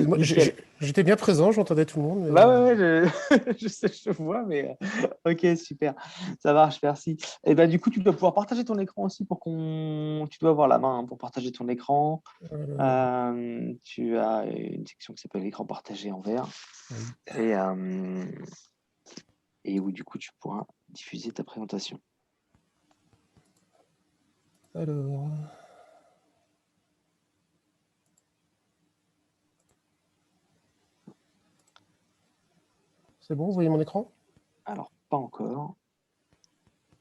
Nickel. J'étais bien présent, j'entendais tout le monde. Mais... Bah ouais, je sais, je vois, mais ok, super. Ça marche, merci. Et bah, du coup, tu dois pouvoir partager ton écran aussi pour qu'on. Tu dois avoir la main pour partager ton écran. Tu as une section qui s'appelle écran partagé en vert. Oui. Et où du coup, tu pourras diffuser ta présentation. Alors. C'est bon, vous voyez mon écran? Alors, pas encore.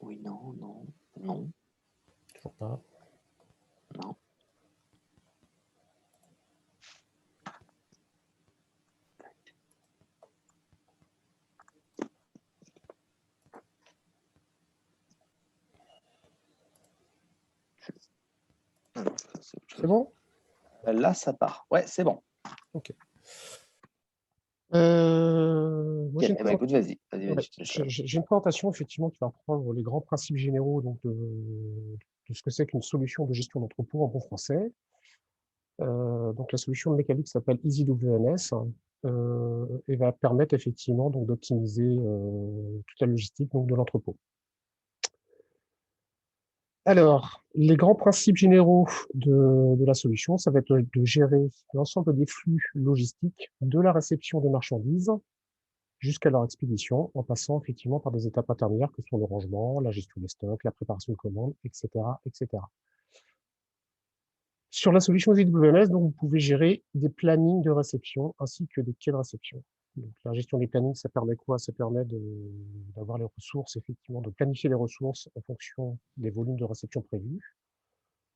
Oui, non, non, non. Toujours pas. Non. C'est bon? Là, ça part. Ouais, c'est bon. Ok. Moi, Okay. Bah, écoute, vas-y. J'ai une présentation effectivement qui va reprendre les grands principes généraux donc, de ce que c'est qu'une solution de gestion d'entrepôt en bon français. Donc la solution de mécanique s'appelle EasyWMS et va permettre effectivement donc d'optimiser toute la logistique donc, de l'entrepôt. Alors, les grands principes généraux de la solution, ça va être de gérer l'ensemble des flux logistiques de la réception des marchandises jusqu'à leur expédition, en passant effectivement par des étapes intermédiaires que sont le rangement, la gestion des stocks, la préparation de commandes, etc., etc. Sur la solution ZWMS, donc, vous pouvez gérer des plannings de réception ainsi que des quais de réception. Donc, la gestion des plannings, ça permet quoi? Ça permet d'avoir les ressources, effectivement, de planifier les ressources en fonction des volumes de réception prévus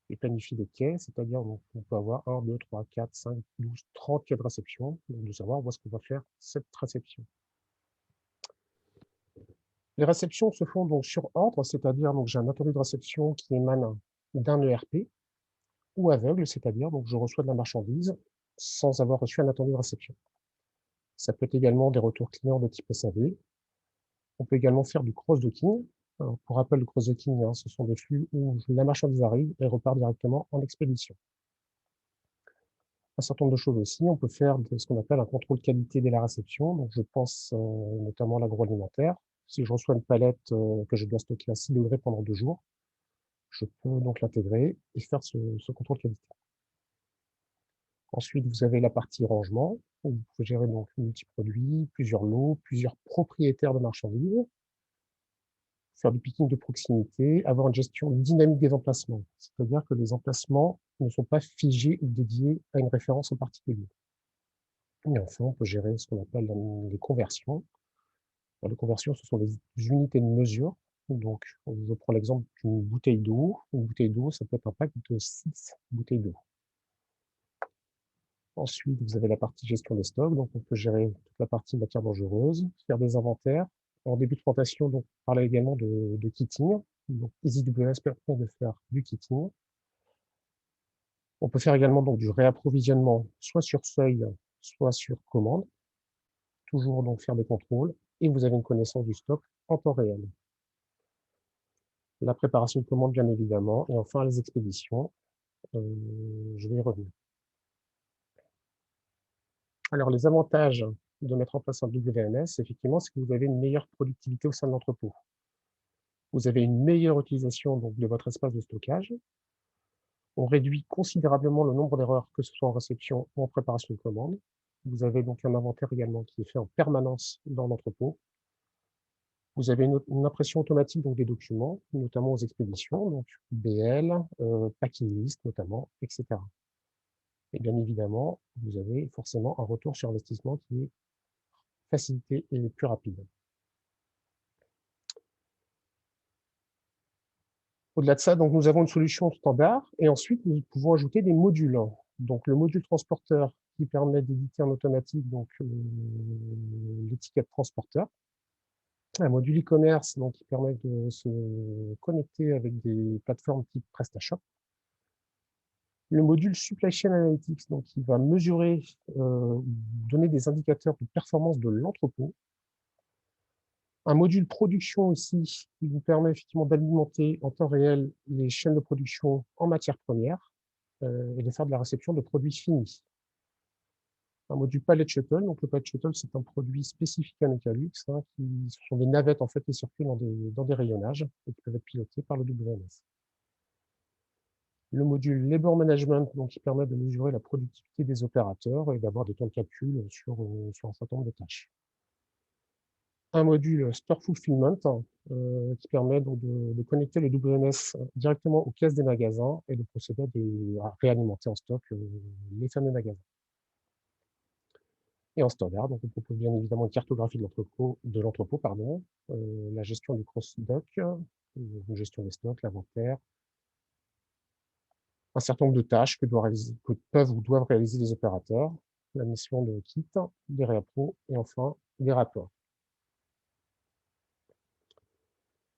et planifier des quais, c'est-à-dire on peut avoir 1, 2, 3, 4, 5, 12, 30 quais de réception, donc de savoir où est-ce qu'on va faire cette réception. Les réceptions se font donc sur ordre, c'est-à-dire donc j'ai un attendu de réception qui émane d'un ERP, ou aveugle, c'est-à-dire donc je reçois de la marchandise sans avoir reçu un attendu de réception. Ça peut être également des retours clients de type SAV. On peut également faire du cross-docking. Pour rappel, le cross-docking, ce sont des flux où la marchandise arrive et repart directement en expédition. Un certain nombre de choses aussi. On peut faire ce qu'on appelle un contrôle qualité dès la réception. Donc, je pense notamment à l'agroalimentaire. Si je reçois une palette que je dois stocker à 6 degrés pendant 2 jours, je peux donc l'intégrer et faire ce contrôle qualité. Ensuite, vous avez la partie rangement, où vous pouvez gérer donc multi-produits, plusieurs lots, plusieurs propriétaires de marchandises, faire du picking de proximité, avoir une gestion dynamique des emplacements. C'est-à-dire que les emplacements ne sont pas figés ou dédiés à une référence en particulier. Et enfin, on peut gérer ce qu'on appelle les conversions. Alors, les conversions, ce sont des unités de mesure. Donc, je prends l'exemple d'une bouteille d'eau. Une bouteille d'eau, ça peut être un pack de 6 bouteilles d'eau. Ensuite, vous avez la partie gestion des stocks. Donc, on peut gérer toute la partie matière dangereuse, faire des inventaires. En début de présentation, donc, on parlait également de kitting. Donc, EasyWS permet de faire du kitting. On peut faire également donc, du réapprovisionnement, soit sur seuil, soit sur commande. Toujours donc faire des contrôles. Et vous avez une connaissance du stock en temps réel. La préparation de commande, bien évidemment. Et enfin, les expéditions. Je vais y revenir. Alors, les avantages de mettre en place un WMS, effectivement, c'est que vous avez une meilleure productivité au sein de l'entrepôt. Vous avez une meilleure utilisation donc, de votre espace de stockage. On réduit considérablement le nombre d'erreurs, que ce soit en réception ou en préparation de commande. Vous avez donc un inventaire également qui est fait en permanence dans l'entrepôt. Vous avez une impression automatique donc, des documents, notamment aux expéditions, donc BL, packing list notamment, etc. Et bien évidemment, vous avez forcément un retour sur investissement qui est facilité et plus rapide. Au-delà de ça, donc, nous avons une solution standard et ensuite nous pouvons ajouter des modules. Donc le module transporteur qui permet d'éditer en automatique donc l'étiquette transporteur. Un module e-commerce donc qui permet de se connecter avec des plateformes type PrestaShop. Le module Supply Chain Analytics, donc, qui va mesurer, donner des indicateurs de performance de l'entrepôt. Un module production ici, qui vous permet effectivement d'alimenter en temps réel les chaînes de production en matières premières et de faire de la réception de produits finis. Un module Pallet Shuttle. Donc, le Pallet Shuttle, c'est un produit spécifique à Necalux, hein, ce sont des navettes en fait, qui circulent dans des rayonnages et qui peuvent être pilotées par le WMS. Le module Labor Management, donc, qui permet de mesurer la productivité des opérateurs et d'avoir des temps de calcul sur un certain nombre de tâches. Un module Store Fulfillment qui permet donc de connecter le WMS directement aux caisses des magasins et de procéder à réalimenter en stock les fameux magasins. Et en standard, donc on propose bien évidemment une cartographie de l'entrepôt, la gestion du cross-dock, une gestion des stocks, l'inventaire, un certain nombre de tâches que peuvent ou doivent réaliser les opérateurs, la mission de kit, des réappros et enfin des rapports.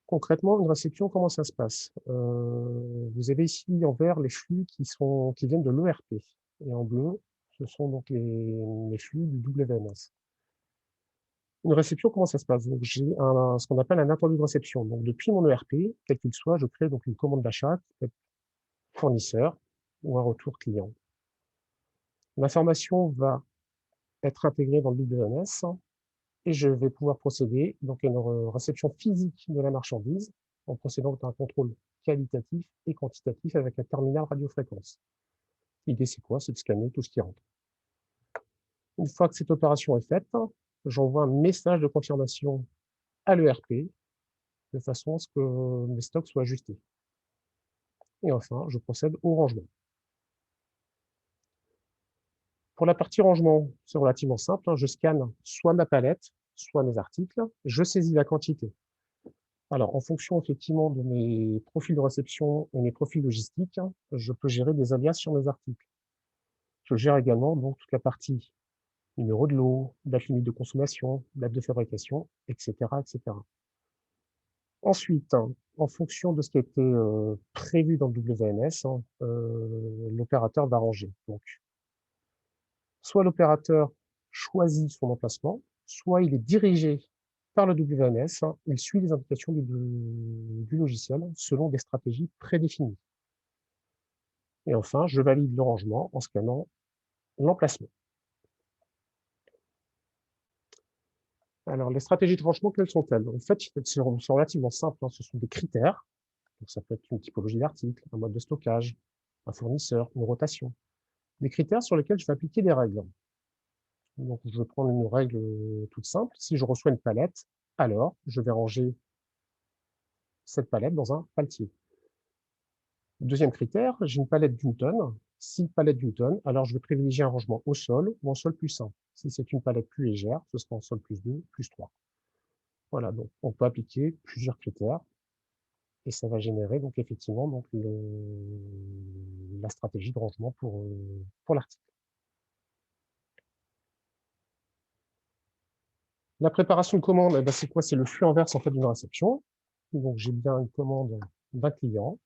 Concrètement, une réception, comment ça se passe? Vous avez ici en vert les flux qui viennent de l'ERP et en bleu, ce sont donc les flux du WMS. Une réception, comment ça se passe? Donc, j'ai ce qu'on appelle un attendu de réception. Donc, depuis mon ERP, quel qu'il soit, je crée donc une commande d'achat qui peut être fournisseur ou un retour client. L'information va être intégrée dans le WMS et je vais pouvoir procéder donc à une réception physique de la marchandise en procédant à un contrôle qualitatif et quantitatif avec un terminal radiofréquence. L'idée, c'est quoi? C'est de scanner tout ce qui rentre. Une fois que cette opération est faite, j'envoie un message de confirmation à l'ERP de façon à ce que mes stocks soient ajustés. Et enfin, je procède au rangement. Pour la partie rangement, c'est relativement simple. Je scanne soit ma palette, soit mes articles. Je saisis la quantité. Alors, en fonction effectivement de mes profils de réception et mes profils logistiques, je peux gérer des alias sur mes articles. Je gère également donc toute la partie numéro de lot, date limite de consommation, date de fabrication, etc., etc. Ensuite, en fonction de ce qui a été prévu dans le WMS, l'opérateur va ranger. Donc, soit l'opérateur choisit son emplacement, soit il est dirigé par le WMS, il suit les indications du logiciel selon des stratégies prédéfinies. Et enfin, je valide le rangement en scannant l'emplacement. Alors, les stratégies de rangement, quelles sont-elles? En fait, sont relativement simples. Ce sont des critères. Donc, ça peut être une typologie d'article, un mode de stockage, un fournisseur, une rotation. Des critères sur lesquels je vais appliquer des règles. Donc, je vais prendre une règle toute simple. Si je reçois une palette, alors je vais ranger cette palette dans un paletier. Deuxième critère, j'ai une palette d'une tonne. Si palette d'une tonne, alors je vais privilégier un rangement au sol ou en sol plus 1. Si c'est une palette plus légère, ce sera en sol plus 2, plus 3. Voilà, donc on peut appliquer plusieurs critères et ça va générer donc effectivement donc la stratégie de rangement pour l'article. La préparation de commande, c'est quoi? C'est le flux inverse en fait d'une réception. Donc j'ai bien une commande d'un client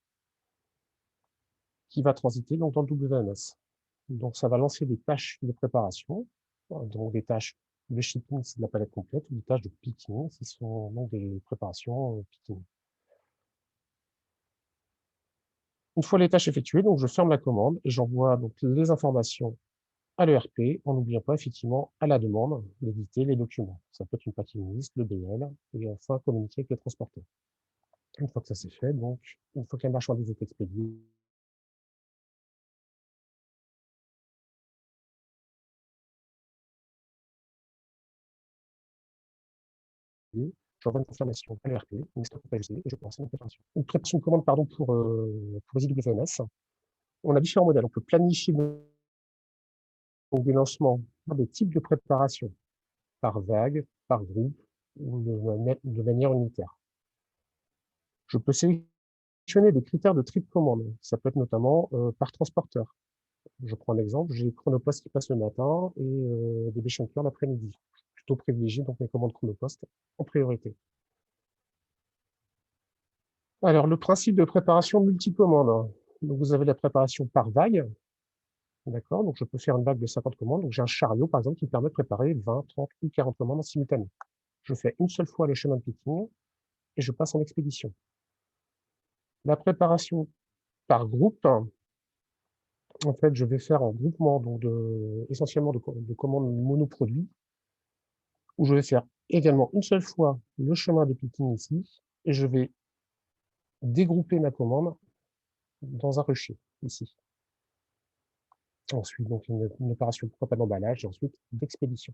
qui va transiter donc dans le WMS. Donc ça va lancer des tâches de préparation, donc des tâches de shipping, c'est de la palette complète, ou des tâches de picking, ce sont donc des préparations picking. Une fois les tâches effectuées, donc je ferme la commande et j'envoie donc les informations à l'ERP, en n'oubliant pas effectivement à la demande d'éditer les documents. Ça peut être une packing list, le BL, et enfin communiquer avec les transporteurs. Une fois que ça c'est fait, donc une fois que la marchandise est expédiée, j'envoie une confirmation à l'ERP, une stop pas usé, et je commence une préparation. Une préparation de commande pour les IWMS. On a différents modèles. On peut planifier des lancements par des types de préparation, par vague, par groupe, ou de manière unitaire. Je peux sélectionner des critères de tri de commande. Ça peut être notamment par transporteur. Je prends un exemple, j'ai Chronopost qui passe le matin et des Béchampions l'après-midi. Plutôt privilégier donc mes commandes Chronopost en priorité. Alors, le principe de préparation multicommande. Donc, vous avez la préparation par vague. D'accord, donc je peux faire une vague de 50 commandes. Donc, j'ai un chariot, par exemple, qui me permet de préparer 20, 30 ou 40 commandes en simultané. Je fais une seule fois le chemin de picking et je passe en expédition. La préparation par groupe, en fait, je vais faire en groupement, donc essentiellement de commandes monoproduits, où je vais faire également une seule fois le chemin de picking ici, et je vais dégrouper ma commande dans un rucher, ici. Ensuite, donc une opération, pourquoi pas d'emballage, et ensuite d'expédition.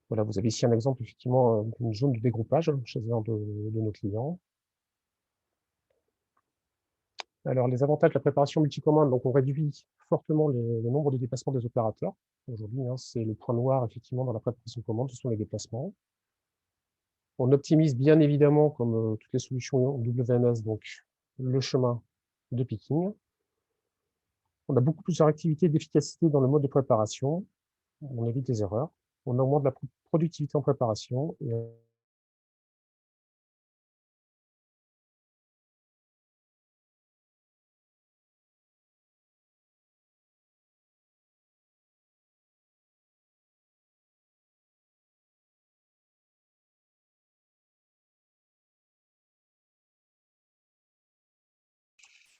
Voilà, vous avez ici un exemple, effectivement, d'une zone de dégroupage chez un de nos clients. Alors, les avantages de la préparation multicommande, donc on réduit fortement le nombre de déplacements des opérateurs. Aujourd'hui, c'est le point noir, effectivement, dans la préparation commande, ce sont les déplacements. On optimise bien évidemment, comme toutes les solutions WMS, donc le chemin de picking. On a beaucoup plus de réactivité et d'efficacité dans le mode de préparation. On évite les erreurs. On augmente la productivité en préparation. Et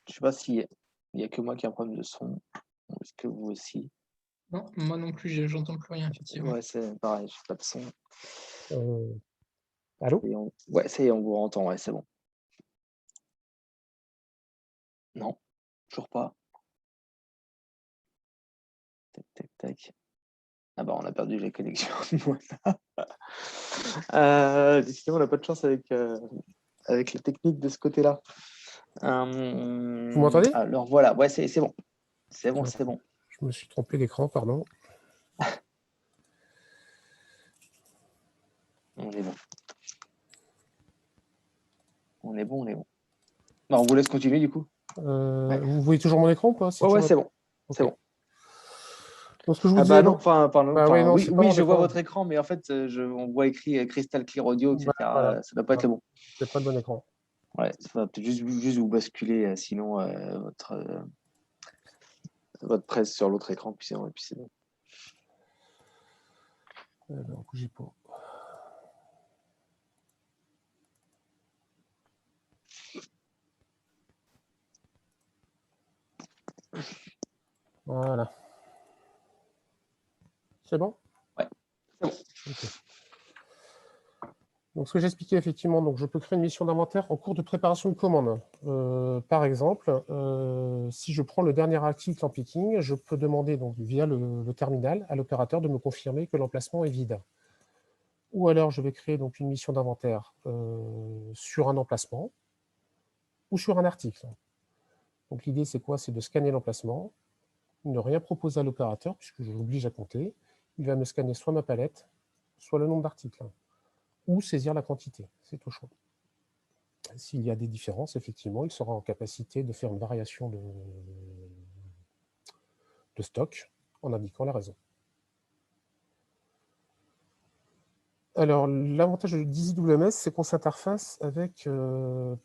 Je ne sais pas s'il n'y a que moi qui ai un problème de son. Est-ce que vous aussi? Non, moi non plus, j'entends plus rien, effectivement. Ouais, c'est pareil, je n'ai pas de son. allô? Ouais, ça y est, on vous entend, ouais, c'est bon. Non, toujours pas. Tac, tac, tac. Ah bah, on a perdu la connexion. Décidément, on n'a pas de chance avec la technique de ce côté-là. Vous m'entendez? Alors voilà, ouais, c'est bon. C'est bon, c'est bon. Je me suis trompé d'écran, pardon. On est bon. On est bon, on est bon. Bah, on vous laisse continuer du coup. Ouais. Vous voyez toujours mon écran ou pas? Ouais, c'est bon. Okay. C'est bon. Donc, ce que je vous Ah disais, bah non, oui, je vois écran. votre écran, mais en fait, on voit écrit Crystal Clear Audio, etc. Voilà. Ça ne doit pas être le bon. C'est pas le bon écran. Ouais, ça va peut-être juste vous basculer, sinon votre presse sur l'autre écran, puis c'est bon. Alors, bougez pas. Voilà. C'est bon? Ouais, c'est bon. Okay. Donc, ce que j'expliquais, effectivement, donc je peux créer une mission d'inventaire en cours de préparation de commande. Par exemple, si je prends le dernier article en picking, je peux demander donc, via le terminal à l'opérateur de me confirmer que l'emplacement est vide. Ou alors, je vais créer donc, une mission d'inventaire sur un emplacement ou sur un article. Donc, l'idée, c'est quoi? C'est de scanner l'emplacement, ne rien proposer à l'opérateur, puisque je l'oblige à compter. Il va me scanner soit ma palette, soit le nombre d'articles, ou saisir la quantité. C'est au choix. S'il y a des différences, effectivement, il sera en capacité de faire une variation de stock en indiquant la raison. Alors, l'avantage de d'EasyWMS, c'est qu'on s'interface avec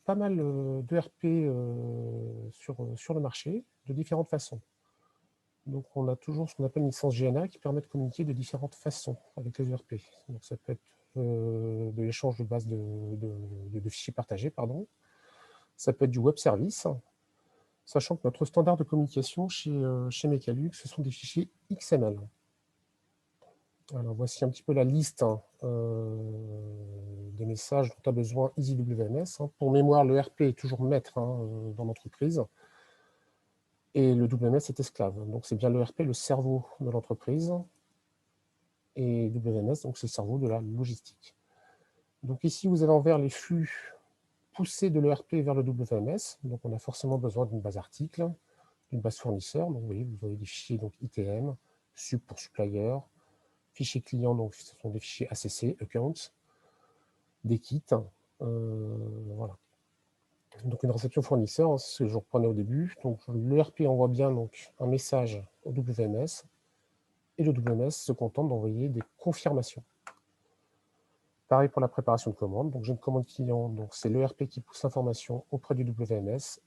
pas mal d'ERP sur le marché de différentes façons. Donc, on a toujours ce qu'on appelle une licence GNA qui permet de communiquer de différentes façons avec les ERP. Donc, ça peut être de l'échange de bases de fichiers partagés, pardon. Ça peut être du web service, sachant que notre standard de communication chez Mecalux, ce sont des fichiers XML. Alors, voici un petit peu la liste des messages dont a besoin EasyWMS. Pour mémoire, le RP est toujours maître dans l'entreprise et le WMS est esclave. Donc, c'est bien le RP, le cerveau de l'entreprise, et WMS, donc c'est le cerveau de la logistique. Donc, ici, vous avez en vert les flux poussés de l'ERP vers le WMS. Donc, on a forcément besoin d'une base article, d'une base fournisseur. Donc, vous voyez des fichiers donc, ITM, sub pour supplier, fichiers clients, donc ce sont des fichiers ACC, accounts, des kits. Voilà. Donc, une réception fournisseur, c'est ce que je reprenais au début. Donc, l'ERP envoie bien donc, un message au WMS et le WMS se contente d'envoyer des confirmations. Pareil pour la préparation de commande. Donc, j'ai une commande client, donc c'est l'ERP qui pousse l'information auprès du WMS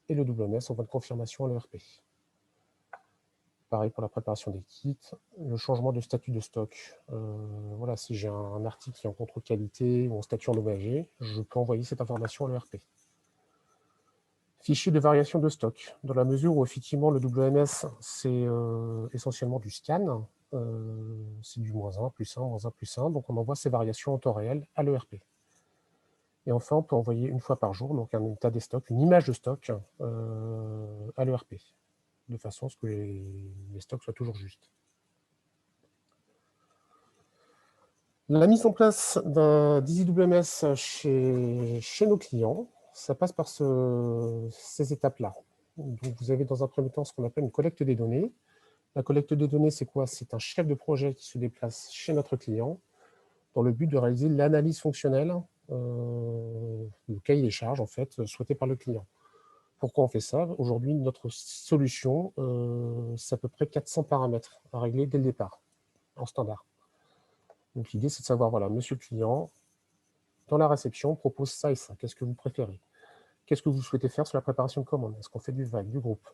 et le WMS envoie une confirmation à l'ERP. Pareil pour la préparation des kits, le changement de statut de stock. Voilà, si j'ai un article qui est en contrôle qualité ou en statut endommagé, je peux envoyer cette information à l'ERP. Fichier de variation de stock, dans la mesure où effectivement le WMS, c'est essentiellement du scan, c'est du -1, +1, -1, +1, donc on envoie ces variations en temps réel à l'ERP. Et enfin, on peut envoyer une fois par jour donc un état des stocks, une image de stock à l'ERP, de façon à ce que les stocks soient toujours justes. La mise en place d'un d'EasyWMS chez nos clients, ça passe par ces étapes-là. Donc, vous avez dans un premier temps ce qu'on appelle une collecte des données. La collecte des données, c'est quoi? C'est un chef de projet qui se déplace chez notre client dans le but de réaliser l'analyse fonctionnelle, le cahier des charges, en fait, souhaité par le client. Pourquoi on fait ça? Aujourd'hui, notre solution, c'est à peu près 400 paramètres à régler dès le départ, en standard. Donc, l'idée, c'est de savoir, voilà, monsieur le client, dans la réception, on propose ça et ça. Qu'est-ce que vous préférez? Qu'est-ce que vous souhaitez faire sur la préparation de commande? Est-ce qu'on fait du vague, du groupe,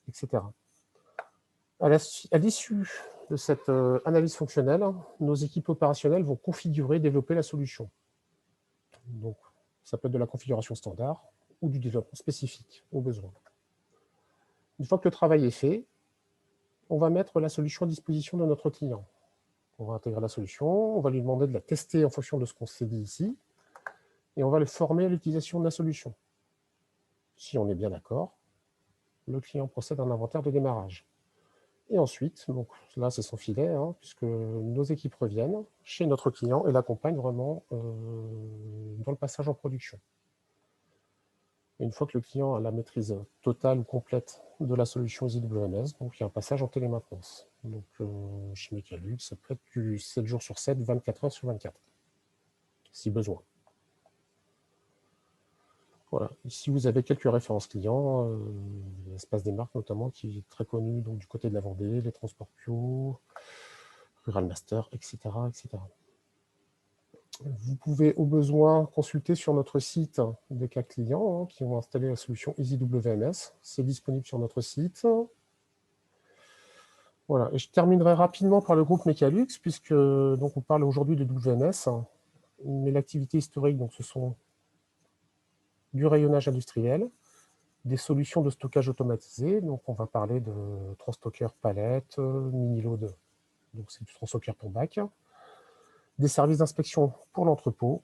etc. À l'issue de cette analyse fonctionnelle, nos équipes opérationnelles vont configurer, développer la solution. Donc, ça peut être de la configuration standard ou du développement spécifique au besoin. Une fois que le travail est fait, on va mettre la solution à disposition de notre client. On va intégrer la solution, on va lui demander de la tester en fonction de ce qu'on s'est dit ici, et on va le former à l'utilisation de la solution. Si on est bien d'accord, le client procède à un inventaire de démarrage. Et ensuite, donc là c'est son filet, hein, puisque nos équipes reviennent chez notre client et l'accompagnent vraiment dans le passage en production. Et une fois que le client a la maîtrise totale ou complète de la solution EasyWMS, donc il y a un passage en télémaintenance. Donc chez Mecalux, ça peut être du 7 jours sur 7, 24 heures sur 24, si besoin. Voilà. Ici, vous avez quelques références clients, l'espace des marques notamment, qui est très connu donc, du côté de la Vendée, les transports Pio, Rural Master, etc., etc. Vous pouvez au besoin consulter sur notre site des cas clients qui ont installé la solution EasyWMS. C'est disponible sur notre site. Voilà. Et je terminerai rapidement par le groupe Mecalux, puisque donc, on parle aujourd'hui de WMS, mais l'activité historique, donc, ce sont du rayonnage industriel, des solutions de stockage automatisé. Donc, on va parler de Transstocker palette, mini-load, donc c'est du Transstocker pour bac, des services d'inspection pour l'entrepôt,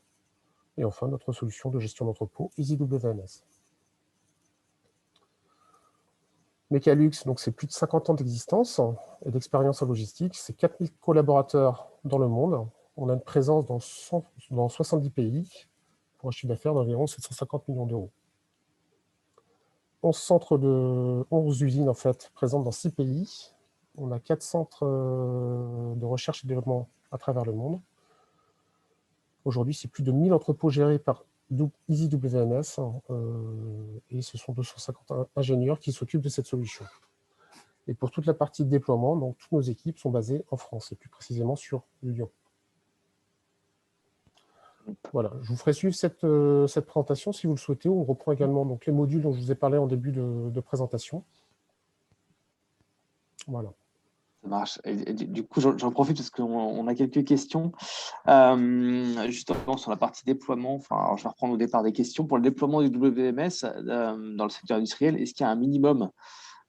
et enfin notre solution de gestion d'entrepôt, EasyWMS. Mecalux, donc c'est plus de 50 ans d'existence et d'expérience en logistique, c'est 4000 collaborateurs dans le monde. On a une présence dans 70 pays pour un chiffre d'affaires d'environ 750 millions d'euros. 11 usines en fait, présentes dans 6 pays. On a 4 centres de recherche et développement à travers le monde. Aujourd'hui, c'est plus de 1000 entrepôts gérés par EasyWMS et ce sont 250 ingénieurs qui s'occupent de cette solution. Et pour toute la partie de déploiement, donc, toutes nos équipes sont basées en France et plus précisément sur Lyon. Voilà, je vous ferai suivre cette présentation si vous le souhaitez. On reprend également donc, les modules dont je vous ai parlé en début de présentation. Voilà. Ça marche. Et du coup, j'en profite parce qu'on a quelques questions. Justement, sur la partie déploiement, enfin, alors je vais reprendre au départ des questions. Pour le déploiement du WMS dans le secteur industriel, est-ce qu'il y a un minimum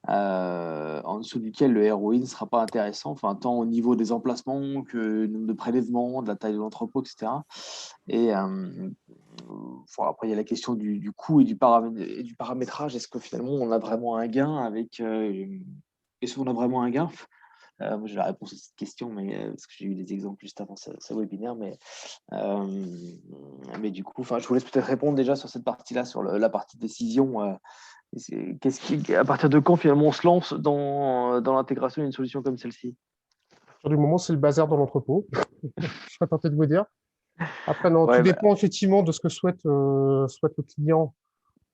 en dessous duquel le ROI ne sera pas intéressant, enfin, tant au niveau des emplacements que du nombre de prélèvements, de la taille de l'entrepôt, etc. Et après, il y a la question du coût et du paramétrage. Est-ce que finalement, on a vraiment un gain avec... Est-ce qu'on a vraiment un gain? Moi, j'ai la réponse à cette question, mais, parce que j'ai eu des exemples juste avant ce webinaire. Mais du coup, je vous laisse peut-être répondre déjà sur cette partie-là, sur la partie décision. À partir de quand finalement on se lance dans l'intégration d'une solution comme celle-ci? Sur du moment, c'est le bazar dans l'entrepôt. Je serais tenté de vous dire. Après, non, Ouais, tout dépend effectivement de ce que souhaite le client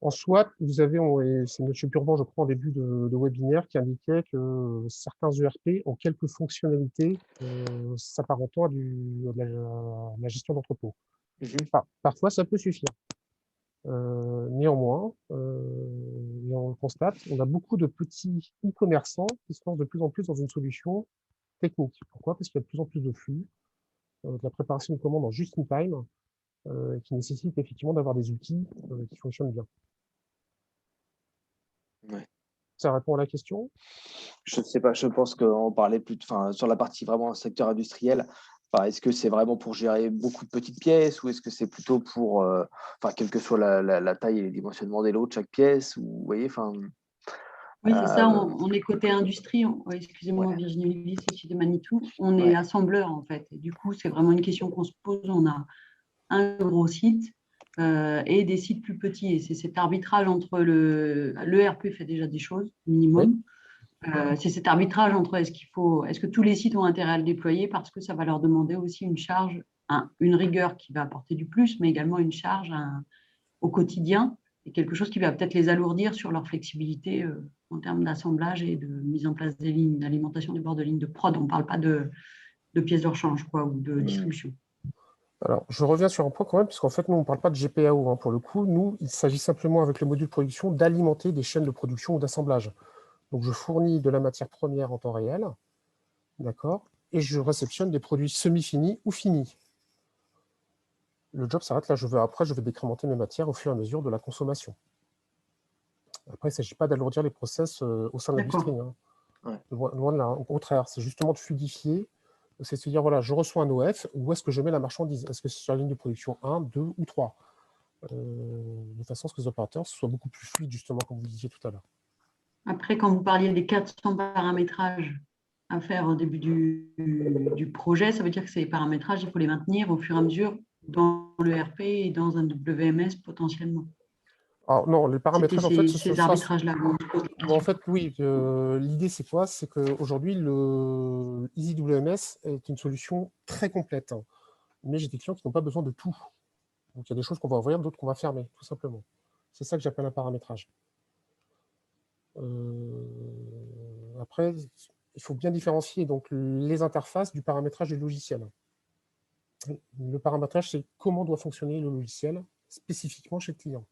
En soi, vous avez, et c'est M. Burban, je crois, en début de webinaire, qui indiquait que certains ERP ont quelques fonctionnalités s'apparentant à la gestion d'entrepôt. Parfois, ça peut suffire. Néanmoins, et on le constate, on a beaucoup de petits e-commerçants qui se lancent de plus en plus dans une solution technique. Pourquoi? Parce qu'il y a de plus en plus de flux, de la préparation de commandes en just in time, qui nécessite effectivement d'avoir des outils qui fonctionnent bien. Ouais. Ça répond à la question? Je ne sais pas, je pense qu'on parlait plus sur la partie vraiment secteur industriel. Est-ce que c'est vraiment pour gérer beaucoup de petites pièces ou est-ce que c'est plutôt pour, quelle que soit la taille et les dimensionnements des lots de chaque pièce, ou vous voyez, Oui, c'est ça, on est côté industrie. Excusez-moi, ouais. Virginie Olivier, c'est de Manitou. On est assembleur, en fait. Et du coup, c'est vraiment une question qu'on se pose. On a un gros site et des sites plus petits. Et c'est cet arbitrage entre l'ERP fait déjà des choses, minimum. C'est cet arbitrage entre est-ce que tous les sites ont intérêt à le déployer parce que ça va leur demander aussi une charge, une rigueur qui va apporter du plus, mais également une charge au quotidien et quelque chose qui va peut-être les alourdir sur leur flexibilité en termes d'assemblage et de mise en place des lignes d'alimentation du bord de ligne de prod. On ne parle pas de pièces de rechange ou de distribution. Alors, je reviens sur un point quand même, puisqu'en fait, nous, on ne parle pas de GPAO. Hein, pour le coup, nous, il s'agit simplement, avec le module production, d'alimenter des chaînes de production ou d'assemblage. Donc, je fournis de la matière première en temps réel, d'accord, et je réceptionne des produits semi-finis ou finis. Le job s'arrête là. Après, je vais décrémenter mes matières au fur et à mesure de la consommation. Après, il ne s'agit pas d'alourdir les process au sein de l'industrie. Hein. Ouais. Loin de là. Au contraire, c'est justement de fluidifier. C'est de se dire, voilà, je reçois un OF, où est-ce que je mets la marchandise? Est-ce que c'est sur la ligne de production 1, 2 ou 3 de façon à ce que les opérateurs soient beaucoup plus fluides, justement, comme vous disiez tout à l'heure. Après, quand vous parliez des 400 paramétrages à faire au début du projet, ça veut dire que ces paramétrages, il faut les maintenir au fur et à mesure dans l'ERP et dans un WMS potentiellement. Alors, non, les paramétrages, en fait, ces arbitrages-là. En fait, oui, l'idée, c'est quoi? C'est qu'aujourd'hui, le EasyWMS est une solution très complète. Hein. Mais j'ai des clients qui n'ont pas besoin de tout. Donc, il y a des choses qu'on va ouvrir, d'autres qu'on va fermer, tout simplement. C'est ça que j'appelle un paramétrage. Après, il faut bien différencier donc, les interfaces du paramétrage du logiciel. Le paramétrage, c'est comment doit fonctionner le logiciel spécifiquement chez le client.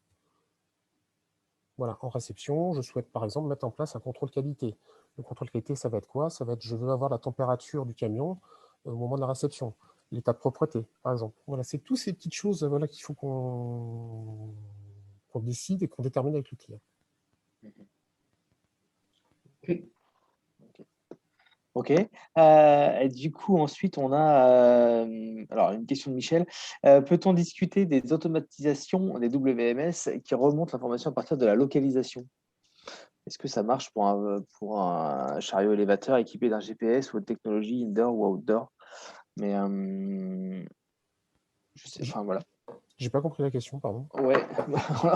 Voilà, en réception, je souhaite par exemple mettre en place un contrôle qualité. Le contrôle qualité, ça va être quoi? Ça va être, je veux avoir la température du camion au moment de la réception, l'état de propreté, par exemple. Voilà, c'est toutes ces petites choses voilà, qu'il faut qu'on décide et qu'on détermine avec le client. Ok. Et du coup, ensuite, on a alors une question de Michel. Peut-on discuter des automatisations des WMS qui remontent l'information à partir de la localisation? Est-ce que ça marche pour un chariot élévateur équipé d'un GPS ou de technologie indoor ou outdoor? Mais je sais, voilà. J'ai pas compris la question, pardon. Ouais,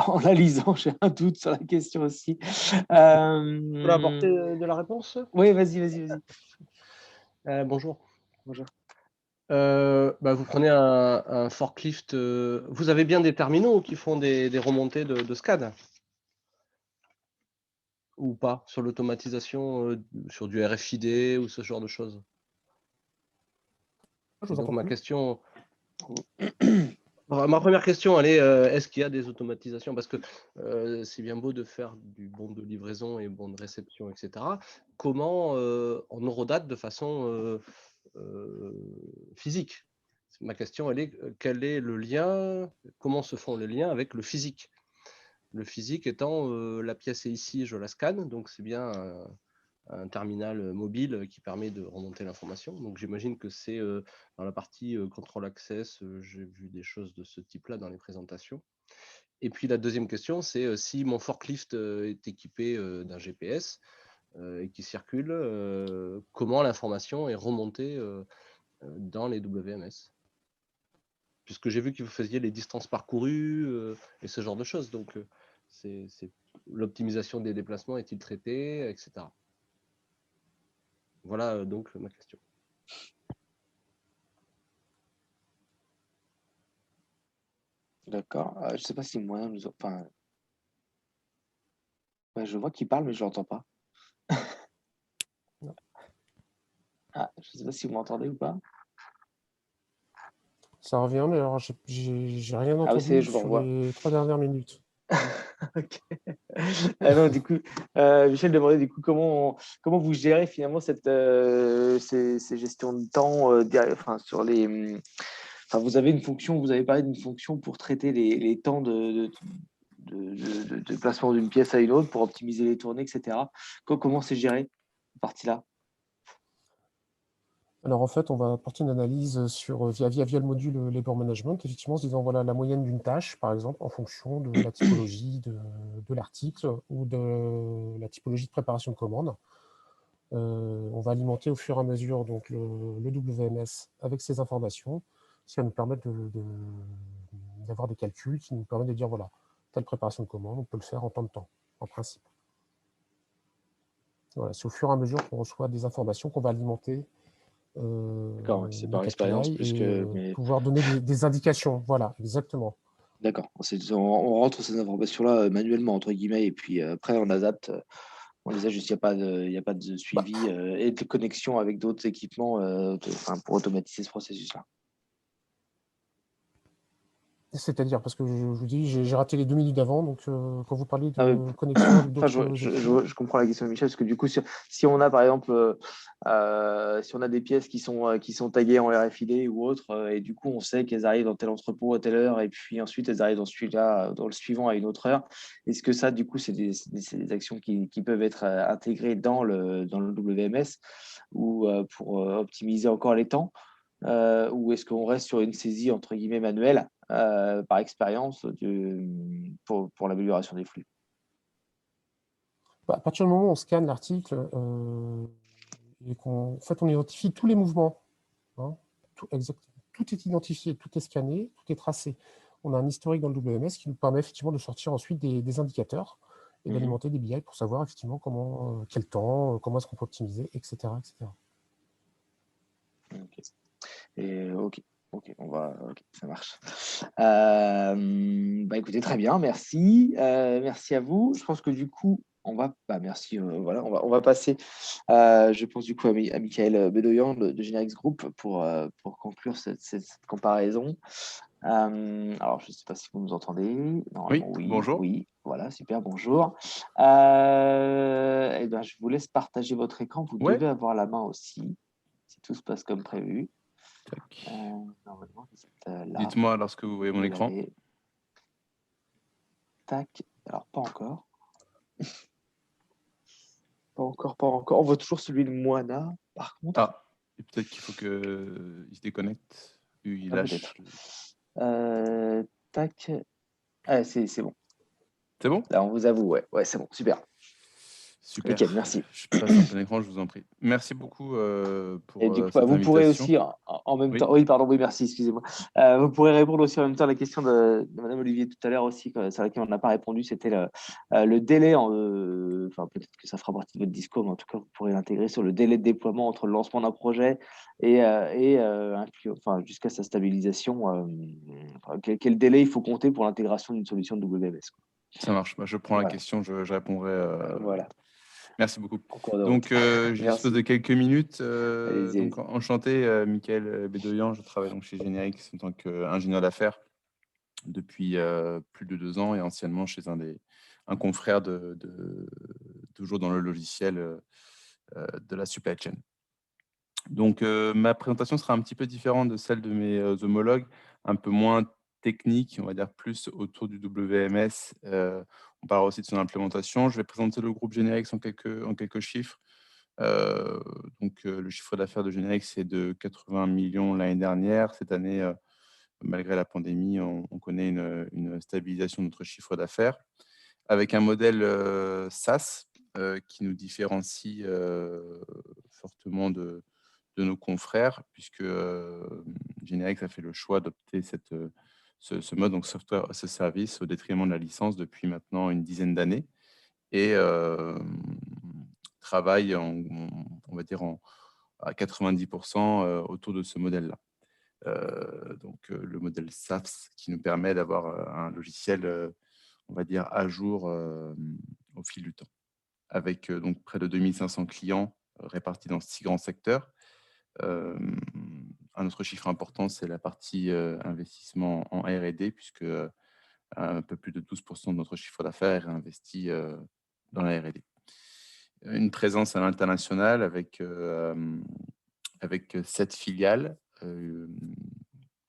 en la lisant, j'ai un doute sur la question aussi. Je peux apporter de la réponse? Oui, vas-y. Bonjour. Bonjour. Vous prenez un forklift. Vous avez bien des terminaux qui font des remontées de SCAD? Ou pas? Sur l'automatisation, sur du RFID ou ce genre de choses? Donc ma question... Ma première question, elle est, est-ce qu'il y a des automatisations? Parce que c'est bien beau de faire du bon de livraison et bon de réception, etc. Comment en eurodate de façon physique? Ma question, elle est, quel est le lien? Comment se font les liens avec le physique? Le physique étant, la pièce est ici, je la scanne, donc c'est bien un terminal mobile qui permet de remonter l'information. Donc j'imagine que c'est dans la partie control access, j'ai vu des choses de ce type-là dans les présentations. Et puis la deuxième question, c'est si mon forklift est équipé d'un GPS et qui circule, comment l'information est remontée dans les WMS? Puisque j'ai vu que vous faisiez les distances parcourues et ce genre de choses. Donc l'optimisation des déplacements est-il traité, etc. Voilà donc ma question. D'accord. Je ne sais pas si moyen nous... Ouais, je vois qu'il parle, mais je l'entends pas. Ah, je ne sais pas si vous m'entendez ou pas. Ça revient, mais alors j'ai rien Ah oui, c'est, entendu je vous sur revois. les 3 dernières minutes. Ok. Ah non, du coup, Michel demandait du coup comment vous gérez finalement ces gestions de temps enfin, sur enfin, vous avez une fonction, vous avez parlé d'une fonction pour traiter les temps de placement d'une pièce à une autre, pour optimiser les tournées, etc. Comment c'est géré, cette partie-là? Alors en fait, on va apporter une analyse via le module Labor Management, effectivement, en se disant voilà la moyenne d'une tâche, par exemple, en fonction de la typologie de l'article ou de la typologie de préparation de commande. On va alimenter au fur et à mesure donc, le WMS avec ces informations, ce qui va nous permettre d'avoir des calculs qui nous permettent de dire voilà, telle préparation de commande, on peut le faire en tant de temps, en principe. Voilà, c'est au fur et à mesure qu'on reçoit des informations qu'on va alimenter D'accord, ouais, c'est nos par expérience KPI plus et que. Mais pouvoir donner des indications. Voilà, exactement. d'accord, on rentre ces informations-là manuellement, entre guillemets, et puis après on adapte. On les ajuste, il y a pas de Bah, suivi et de connexion avec d'autres équipements enfin, pour automatiser ce processus-là. c'est-à-dire, parce que je vous dis, j'ai raté les 2 minutes d'avant, donc quand vous parlez Ah, de connexion avec enfin, d'autres équipements, je comprends la question de Michel, parce que du coup, si on a par exemple, si on a des pièces qui sont taguées en RFID ou autre, et du coup, on sait qu'elles arrivent dans tel entrepôt à telle heure, et puis ensuite elles arrivent dans celui-là, dans le suivant à une autre heure, est-ce que ça, du coup, c'est des actions qui peuvent être intégrées dans le WMS ou pour optimiser encore les temps, ou est-ce qu'on reste sur une saisie entre guillemets manuelle par expérience pour l'amélioration des flux? bah, à partir du moment où on scanne l'article et qu'en fait, on identifie tous les mouvements, hein, tout est identifié, tout est scanné, tout est tracé. On a un historique dans le WMS qui nous permet effectivement de sortir ensuite des indicateurs et d'alimenter des BI pour savoir effectivement quel temps, comment est-ce qu'on peut optimiser, etc., etc. Ok. Et ok, ça marche. Bah écoutez, très bien, merci. Merci à vous. Je pense que du coup, merci. Voilà, on va passer, je pense du coup à Michael Bedoyan de Generix Group pour conclure cette comparaison. Alors, je ne sais pas si vous nous entendez. Oui, Normalement, oui, bonjour. oui. Voilà, super, bonjour. Eh ben, je vous laisse partager votre écran. Vous Ouais. devez avoir la main aussi, si tout se passe comme prévu. Tac. Normalement, vous êtes là. Dites-moi lorsque vous voyez mon Vous écran. l'avez. Tac. Alors, pas encore. Pas encore, pas encore. On voit toujours celui de Moana, par contre. Ah, et peut-être qu'il faut qu'il se déconnecte. Il Ah, lâche. peut-être. Tac. Ah, c'est bon. C'est bon? Là, on vous avoue, ouais. Ouais, c'est bon, super. Super. Nickel, merci. Je passe en plein écran, je vous en prie. Merci beaucoup Et pour du coup, cette vous pourrez invitation. aussi en même Oui. temps. Oui, pardon, oui, merci, excusez-moi. Vous pourrez répondre aussi en même temps à la question de Madame Olivier tout à l'heure aussi, sur laquelle on n'a pas répondu. C'était le délai. Enfin, peut-être que ça fera partie de votre discours, mais en tout cas, vous pourrez l'intégrer sur le délai de déploiement entre le lancement d'un projet enfin, jusqu'à sa stabilisation. Enfin, quel délai il faut compter pour l'intégration d'une solution de WMS, quoi. Ça marche. Bah, je prends la Voilà. question, je répondrai. Voilà. Merci beaucoup. En cours de route. Donc, je dispose de Merci. quelques minutes. Allez-y, Donc, allez-y. enchanté, Michael Bédoyan. Je travaille donc chez Generix en tant qu'ingénieur d'affaires depuis plus de 2 ans et anciennement chez un confrère toujours dans le logiciel de la supply chain. Donc, ma présentation sera un petit peu différente de celle de mes homologues, un peu moins technique, on va dire plus autour du WMS. On parlera aussi de son implémentation. Je vais présenter le groupe Generix en quelques chiffres. Le chiffre d'affaires de Generix est de 80 millions l'année dernière. Cette année, malgré la pandémie, on connaît une stabilisation de notre chiffre d'affaires avec un modèle SaaS qui nous différencie fortement de nos confrères, puisque Generix a fait le choix d'opter ce mode, donc software as a service, au détriment de la licence depuis maintenant une dizaine d'années, et travaille, on va dire, à 90% autour de ce modèle-là. Le modèle SaaS qui nous permet d'avoir un logiciel, on va dire, à jour au fil du temps, avec donc près de 2500 clients répartis dans 6 grands secteurs. Un autre chiffre important, c'est la partie investissement en R&D, puisque un peu plus de 12% de notre chiffre d'affaires est investi dans la R&D. Une présence à l'international avec 7 filiales,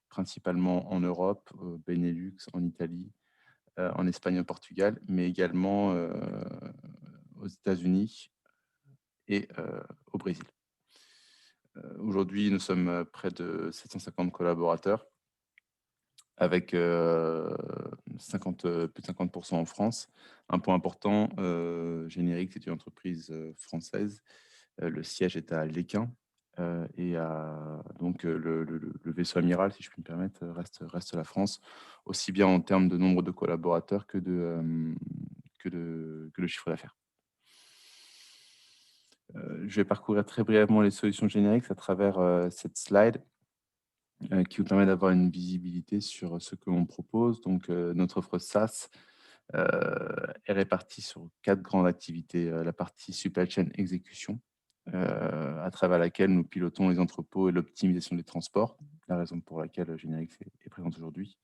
principalement en Europe, au Benelux, en Italie, en Espagne, au Portugal, mais également aux États-Unis et au Brésil. Aujourd'hui, nous sommes près de 750 collaborateurs, avec plus de 50% en France. Un point important, Générique, c'est une entreprise française. Le siège est à Léquin, et donc le vaisseau amiral, si je puis me permettre, reste la France, aussi bien en termes de nombre de collaborateurs que de chiffre d'affaires. Je vais parcourir très brièvement les solutions Génériques à travers cette slide, qui vous permet d'avoir une visibilité sur ce que l'on propose. Donc, notre offre SaaS est répartie sur 4 grandes activités. La partie supply chain exécution, à travers laquelle nous pilotons les entrepôts et l'optimisation des transports, la raison pour laquelle Générique est présente aujourd'hui.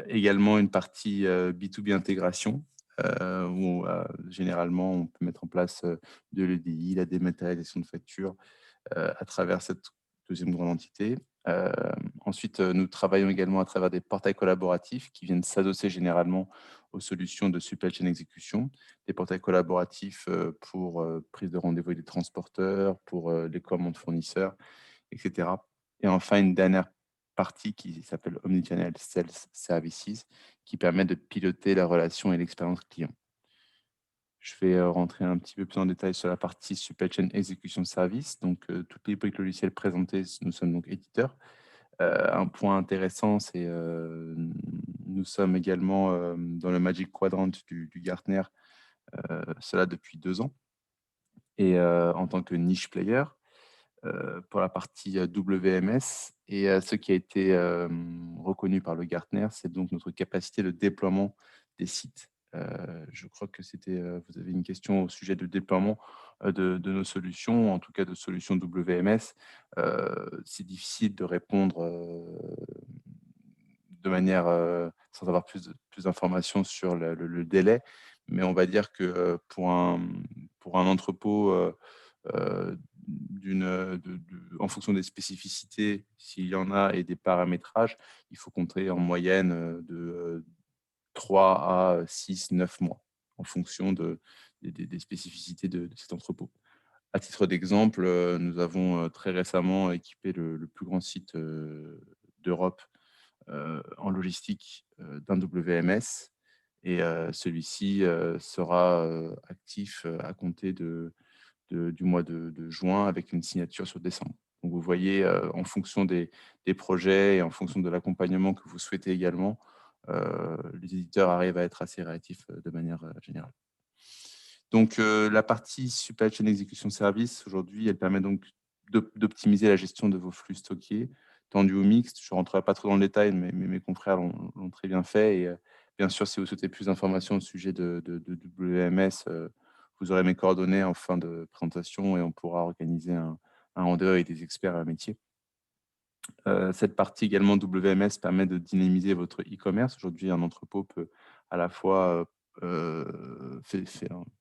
Également une partie B2B intégration, où généralement on peut mettre en place de l'EDI, la dématérialisation de factures, à travers cette deuxième grande entité. Ensuite, nous travaillons également à travers des portails collaboratifs qui viennent s'adosser généralement aux solutions de supply chain exécution, des portails collaboratifs pour prise de rendez-vous avec des transporteurs, pour les commandes fournisseurs, etc. Et enfin, une dernière partie qui s'appelle Omnichannel Sales Services, qui permet de piloter la relation et l'expérience client. Je vais rentrer un petit peu plus en détail sur la partie Supply Chain Execution Service. Donc, toutes les briques logicielles présentées, nous sommes donc éditeurs. Un point intéressant, c'est nous sommes également dans le Magic Quadrant du Gartner, cela depuis 2 ans. Et en tant que niche player, pour la partie WMS. Et ce qui a été reconnu par le Gartner, c'est donc notre capacité de déploiement des sites. Je crois que c'était, vous avez une question au sujet de déploiement de nos solutions, en tout cas de solutions WMS. C'est difficile de répondre de manière sans avoir plus d'informations sur le délai, mais on va dire que pour un entrepôt, en fonction des spécificités, s'il y en a, et des paramétrages, il faut compter en moyenne de 3 à 6, 9 mois, en fonction des spécificités de cet entrepôt. À titre d'exemple, nous avons très récemment équipé le plus grand site d'Europe en logistique d'un WMS, et celui-ci sera actif à compter du mois de juin, avec une signature sur décembre. Donc vous voyez, en fonction des projets et en fonction de l'accompagnement que vous souhaitez également, les éditeurs arrivent à être assez réactifs de manière générale. Donc la partie Supply Chain Execution Service, aujourd'hui, elle permet donc d'optimiser la gestion de vos flux stockés, tendus ou mixtes. Je ne rentrerai pas trop dans le détail, mais mes confrères l'ont très bien fait. Et bien sûr, si vous souhaitez plus d'informations au sujet de WMS, vous aurez mes coordonnées en fin de présentation, et on pourra organiser un rendez-vous avec des experts métier. Cette partie également WMS permet de dynamiser votre e-commerce. Aujourd'hui, un entrepôt peut à la fois permettre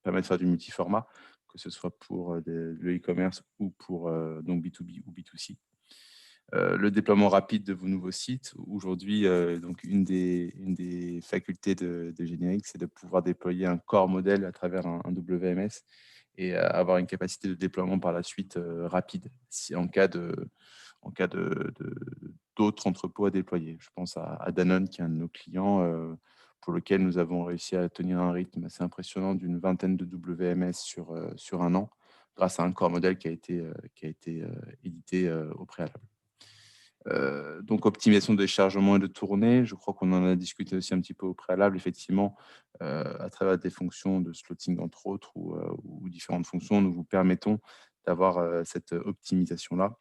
de faire du multiformat, que ce soit pour le e-commerce ou pour donc B2B ou B2C. Le déploiement rapide de vos nouveaux sites. Aujourd'hui, donc une des facultés de Générique, c'est de pouvoir déployer un corps modèle à travers un WMS, et avoir une capacité de déploiement par la suite rapide, en cas d'autres entrepôts à déployer. Je pense à Danone, qui est un de nos clients, pour lequel nous avons réussi à tenir un rythme assez impressionnant d'une 20aine de WMS sur un an, grâce à un corps modèle qui a été édité au préalable. Donc, optimisation des chargements et de tournée, je crois qu'on en a discuté aussi un petit peu au préalable, effectivement, à travers des fonctions de slotting, entre autres, ou différentes fonctions, nous vous permettons d'avoir cette optimisation-là.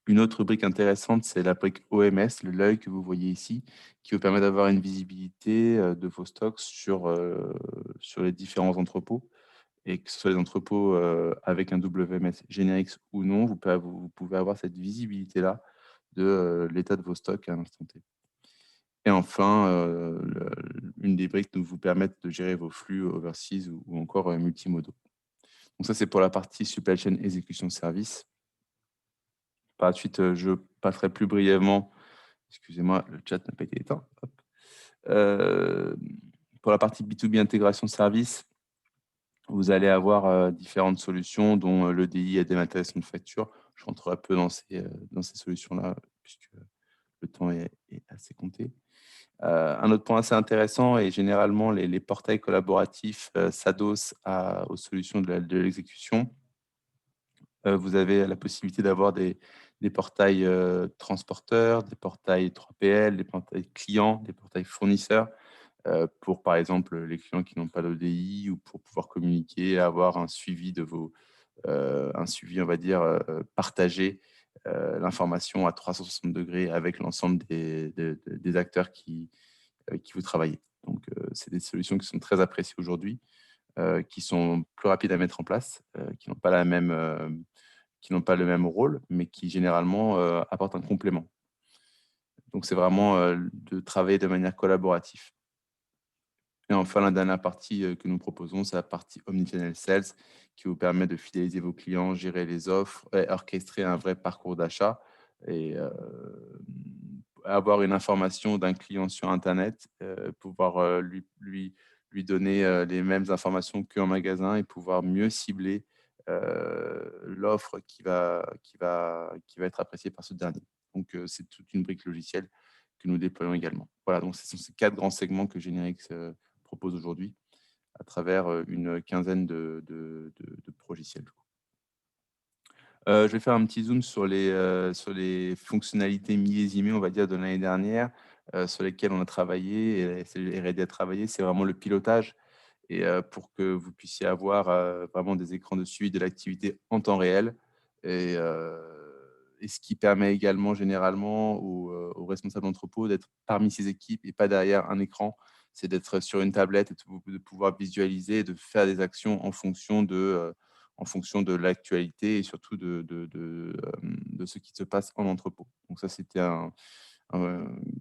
Une autre brique intéressante, c'est la brique OMS, l'œil que vous voyez ici, qui vous permet d'avoir une visibilité de vos stocks sur sur les différents entrepôts, et que ce soit les entrepôts avec un WMS Générix ou non, vous pouvez avoir cette visibilité-là de l'état de vos stocks à l'instant T. Et enfin, une des briques nous vous permettre de gérer vos flux overseas ou encore multimodaux. Donc ça, c'est pour la partie supply chain exécution service. Par la suite, je passerai plus brièvement, excusez-moi, le chat n'a pas été éteint. Hop. Pour la partie B2B intégration service, vous allez avoir différentes solutions, dont l'EDI et dématérialisation de facture. Je rentrerai peu dans ces solutions-là, puisque le temps est assez compté. Un autre point assez intéressant, et généralement, les portails collaboratifs s'adossent aux solutions de l'exécution. Vous avez la possibilité d'avoir des portails transporteurs, des portails 3PL, des portails clients, des portails fournisseurs, pour, par exemple, les clients qui n'ont pas d'ODI, ou pour pouvoir communiquer, avoir un suivi un suivi, on va dire, partagé, l'information à 360 degrés avec l'ensemble des acteurs avec qui vous travaillez. Donc, c'est des solutions qui sont très appréciées aujourd'hui, qui sont plus rapides à mettre en place, qui n'ont pas le même rôle, mais qui généralement apportent un complément. Donc, c'est vraiment de travailler de manière collaborative. Et enfin, la dernière partie que nous proposons, c'est la partie Omnichannel Sales, qui vous permet de fidéliser vos clients, gérer les offres, et orchestrer un vrai parcours d'achat, et avoir une information d'un client sur Internet, pouvoir lui donner les mêmes informations qu'en magasin, et pouvoir mieux cibler l'offre qui va être appréciée par ce dernier. Donc, c'est toute une brique logicielle que nous déployons également. Voilà, donc ce sont ces 4 grands segments que Générix propose aujourd'hui à travers une quinzaine de progiciels. Je vais faire un petit zoom sur les fonctionnalités millésimées, on va dire, de l'année dernière, sur lesquelles on a travaillé et R&D a travaillé. C'est vraiment le pilotage, et pour que vous puissiez avoir vraiment des écrans de suivi de l'activité en temps réel, et ce qui permet également généralement aux responsables d'entrepôt d'être parmi ces équipes et pas derrière un écran. C'est d'être sur une tablette et de pouvoir visualiser et de faire des actions en fonction de l'actualité, et surtout de ce qui se passe en entrepôt. Donc ça, c'était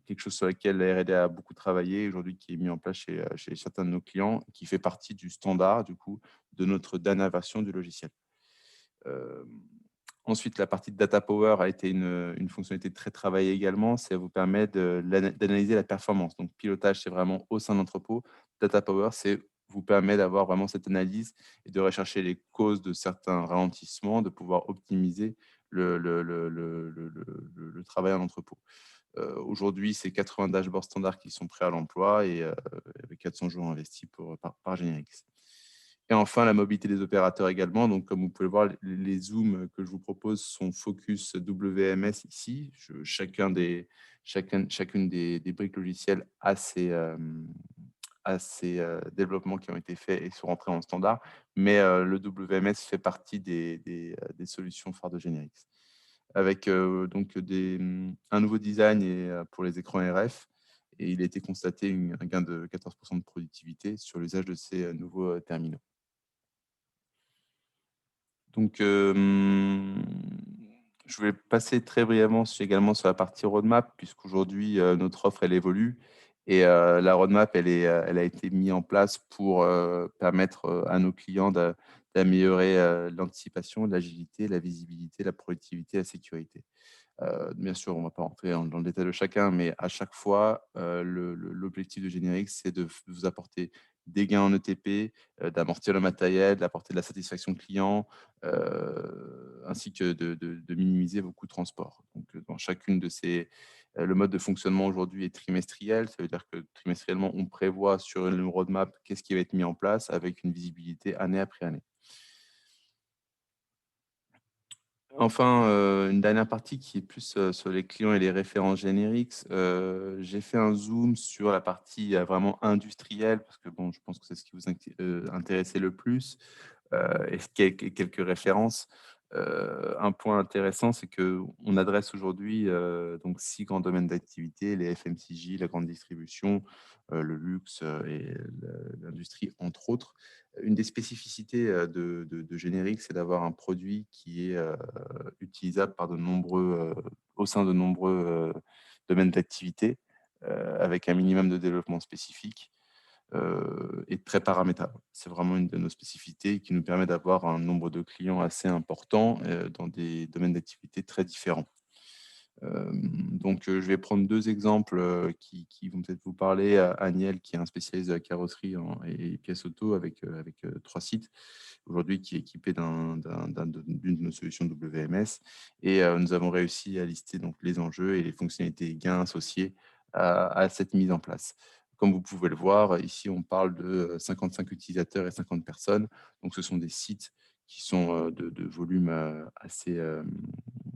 quelque chose sur lequel la R&D a beaucoup travaillé aujourd'hui, qui est mis en place chez certains de nos clients, qui fait partie du standard, du coup, de notre dernière version du logiciel. Ensuite, la partie de Data Power a été une fonctionnalité très travaillée également. Ça vous permet d'analyser la performance. Donc, pilotage, c'est vraiment au sein de l'entrepôt. Data Power, c'est vous permet d'avoir vraiment cette analyse et de rechercher les causes de certains ralentissements, de pouvoir optimiser le travail en entrepôt. Aujourd'hui, c'est 80 dashboards standards qui sont prêts à l'emploi, et avec 400 jours investis par Générix. Et enfin, la mobilité des opérateurs également. Donc, comme vous pouvez le voir, les zooms que je vous propose sont focus WMS ici. Chacune des briques logicielles a ses développements qui ont été faits et sont rentrés en standard. Mais le WMS fait partie des solutions phares de Générix. Avec donc un nouveau design pour les écrans RF. Et il a été constaté un gain de 14% de productivité sur l'usage de ces nouveaux terminaux. Donc, je vais passer très brièvement également sur la partie roadmap, puisqu'aujourd'hui, notre offre, elle évolue. Et la roadmap, elle a été mise en place pour permettre à nos clients d'améliorer l'anticipation, l'agilité, la visibilité, la productivité, la sécurité. Bien sûr, on ne va pas rentrer dans le détail de chacun, mais à chaque fois, l'objectif de Générix, c'est de vous apporter des gains en ETP, d'amortir le matériel, d'apporter de la satisfaction client, ainsi que de minimiser vos coûts de transport. Donc, dans chacune de ces... le mode de fonctionnement aujourd'hui est trimestriel. Ça veut dire que trimestriellement, on prévoit sur une roadmap qu'est-ce qui va être mis en place, avec une visibilité année après année. Enfin, une dernière partie qui est plus sur les clients et les références Générix. J'ai fait un zoom sur la partie vraiment industrielle, parce que bon, je pense que c'est ce qui vous intéressait le plus, et quelques références. Un point intéressant, c'est qu'on adresse aujourd'hui donc 6 grands domaines d'activité: les FMCJ, la grande distribution, le luxe et l'industrie, entre autres. Une des spécificités de Générix, c'est d'avoir un produit qui est utilisable par au sein de nombreux domaines d'activité, avec un minimum de développement spécifique et très paramétrable. C'est vraiment une de nos spécificités qui nous permet d'avoir un nombre de clients assez important dans des domaines d'activité très différents. Donc, je vais prendre 2 exemples qui vont peut-être vous parler. Aniel, qui est un spécialiste de la carrosserie et pièces auto avec 3 sites, aujourd'hui qui est équipé d'une de nos solutions WMS. Et nous avons réussi à lister donc les enjeux et les fonctionnalités et gains associés à cette mise en place. Comme vous pouvez le voir, ici, on parle de 55 utilisateurs et 50 personnes. Donc, ce sont des sites qui sont de volume assez,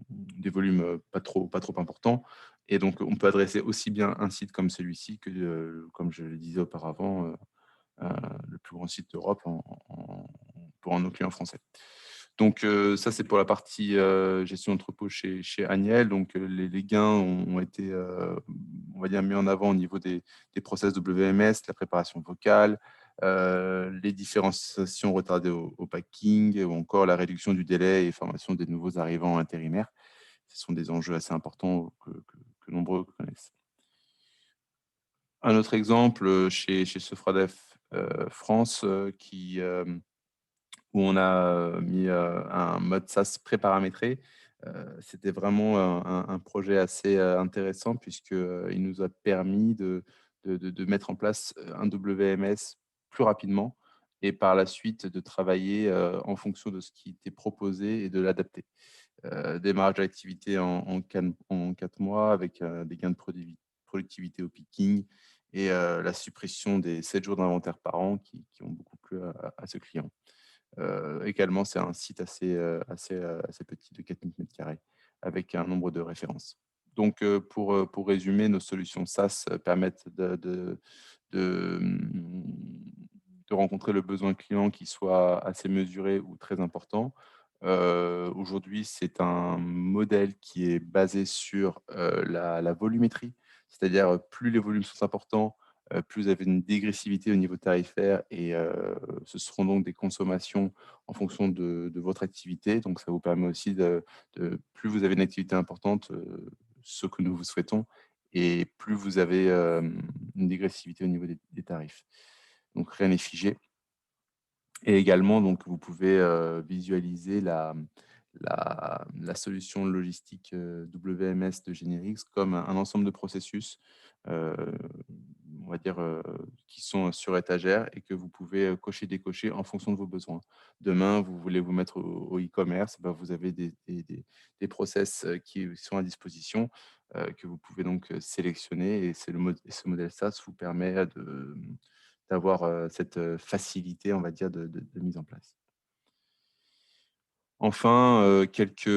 des volumes pas trop importants. Et donc, on peut adresser aussi bien un site comme celui-ci que, comme je le disais auparavant, le plus grand site d'Europe pour nos clients français. Donc, ça, c'est pour la partie gestion d'entrepôt chez Aniel. Donc, les gains ont été, on va dire, mis en avant au niveau des process WMS, la préparation vocale, les différenciations retardées au packing ou encore la réduction du délai et formation des nouveaux arrivants intérimaires. Ce sont des enjeux assez importants que nombreux connaissent. Un autre exemple chez Sofradef France, où on a mis un mode SaaS préparamétré. C'était vraiment un projet assez intéressant puisqu'il nous a permis de mettre en place un WMS plus rapidement et par la suite de travailler en fonction de ce qui était proposé et de l'adapter. Démarrage de l'activité en 4 mois avec des gains de productivité au picking et la suppression des 7 jours d'inventaire par an qui ont beaucoup plu à ce client. Également, c'est un site assez petit de 4000 m² avec un nombre de références. Donc, pour résumer, nos solutions SaaS permettent de rencontrer le besoin client qui soit assez mesuré ou très important. Aujourd'hui, c'est un modèle qui est basé sur la volumétrie, c'est-à-dire plus les volumes sont importants, plus vous avez une dégressivité au niveau tarifaire et ce seront donc des consommations en fonction de votre activité. Donc, ça vous permet aussi plus vous avez une activité importante, ce que nous vous souhaitons, et plus vous avez une dégressivité au niveau des tarifs. Donc, rien n'est figé. Et également, donc, vous pouvez visualiser la solution logistique WMS de Générix comme un ensemble de processus, on va dire, qui sont sur étagère et que vous pouvez cocher, décocher en fonction de vos besoins. Demain, vous voulez vous mettre au e-commerce, bah, vous avez des process qui sont à disposition que vous pouvez donc sélectionner et ce modèle SaaS vous permet d'avoir cette facilité, on va dire, de mise en place. Enfin, quelques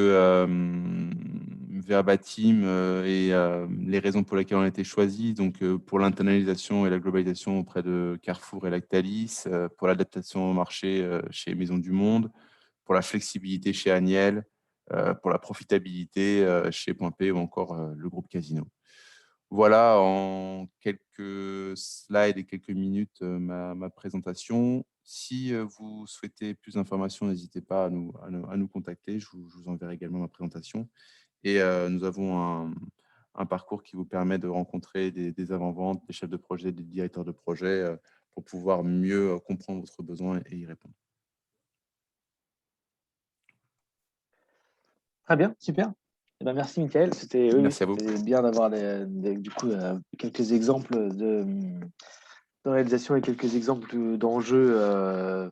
verbatim et les raisons pour lesquelles on a été choisi. Donc, pour l'internalisation et la globalisation auprès de Carrefour et Lactalis, pour l'adaptation au marché chez Maisons du Monde, pour la flexibilité chez Aniel, pour la profitabilité chez Point P ou encore le groupe Casino. Voilà en quelques slides et quelques minutes ma présentation. Si vous souhaitez plus d'informations, n'hésitez pas à nous contacter. Je vous enverrai également ma présentation. Et nous avons un parcours qui vous permet de rencontrer des avant-ventes, des chefs de projet, des directeurs de projet pour pouvoir mieux comprendre votre besoin et y répondre. Très bien, super. Eh ben, merci, Mickaël. C'était Merci à vous. bien d'avoir du coup, quelques exemples de réalisation et quelques exemples d'enjeux,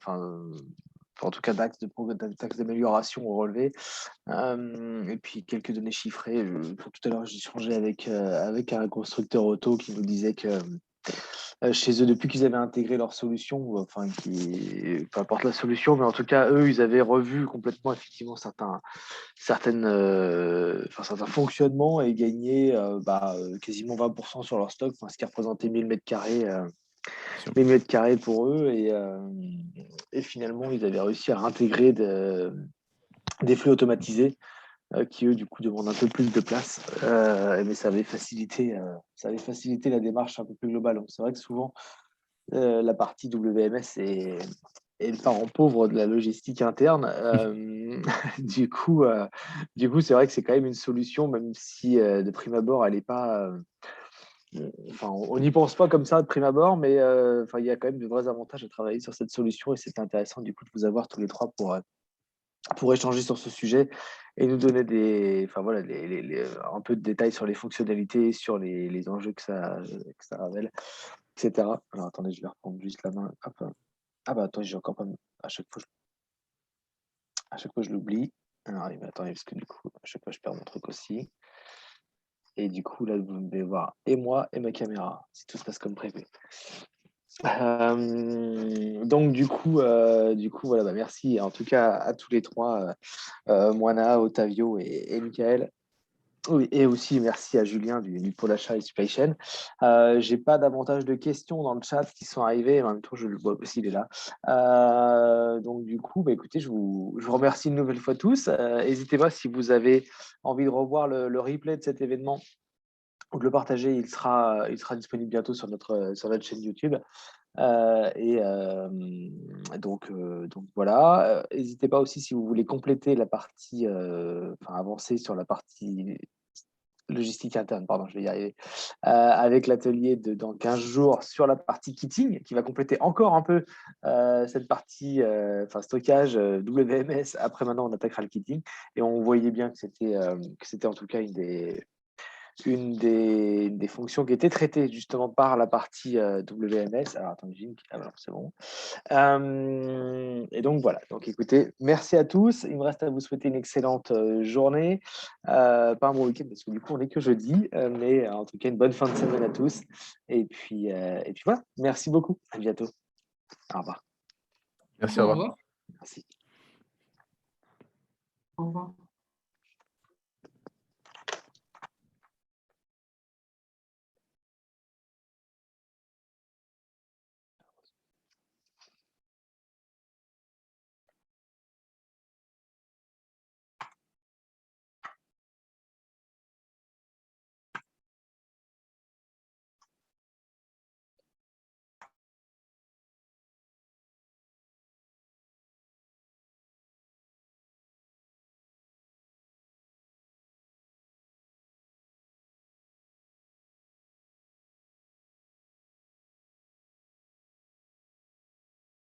en tout cas d'axes d'amélioration au relevé. Et puis quelques données chiffrées. Tout à l'heure, j'ai échangé avec un constructeur auto qui nous disait que chez eux, depuis qu'ils avaient intégré leur solution, peu importe la solution, mais en tout cas, eux, ils avaient revu complètement effectivement certains fonctionnements et gagné quasiment 20% sur leur stock, ce qui représentait 1000 m² pour eux. Et finalement, ils avaient réussi à intégrer des flux automatisés qui eux, du coup, demandent un peu plus de place. Mais ça avait facilité la démarche un peu plus globale. Donc, c'est vrai que souvent, la partie WMS est le parent pauvre de la logistique interne. Du coup, c'est vrai que c'est quand même une solution, même si de prime abord, elle n'est pas. Enfin, on n'y pense pas comme ça de prime abord, mais il y a quand même de vrais avantages à travailler sur cette solution et c'est intéressant du coup de vous avoir tous les trois pour échanger sur ce sujet et nous donner un peu de détails sur les fonctionnalités, sur les enjeux que ça révèle, etc. Alors attendez, je vais reprendre juste la main. Hop. Ah bah attends, j'ai encore pas. À chaque fois, je l'oublie. Alors attendez, parce que du coup, à chaque fois, je perds mon truc aussi. Et du coup, là, vous devez voir et moi et ma caméra, si tout se passe comme prévu. Donc, du coup, voilà, merci en tout cas à tous les trois, Moana, Ottavio et Michael. Oui, et aussi merci à Julien du pôle achat et supply chain. J'ai pas davantage de questions dans le chat qui sont arrivées. En même temps, je le vois aussi, il est là. Donc, du coup, écoutez, je vous remercie une nouvelle fois tous. N'hésitez pas si vous avez envie de revoir le replay de cet événement ou de le partager. Il sera disponible bientôt sur notre chaîne YouTube. Donc voilà. N'hésitez pas aussi si vous voulez compléter la partie, avancer sur la partie logistique interne, pardon, je vais y arriver, avec l'atelier dans 15 jours sur la partie kitting, qui va compléter encore un peu cette partie stockage WMS. Après, maintenant, on attaquera le kitting. Et on voyait bien que c'était en tout cas une des fonctions qui était traitée justement par la partie WMS. Alors, attendez, c'est bon. Et donc, voilà. Donc, écoutez, merci à tous. Il me reste à vous souhaiter une excellente journée. Pas un bon week-end parce que du coup, on n'est que jeudi. Mais en tout cas, une bonne fin de semaine à tous. Et puis voilà. Merci beaucoup. À bientôt. Au revoir. Merci, au revoir. Au revoir. Merci. Au revoir.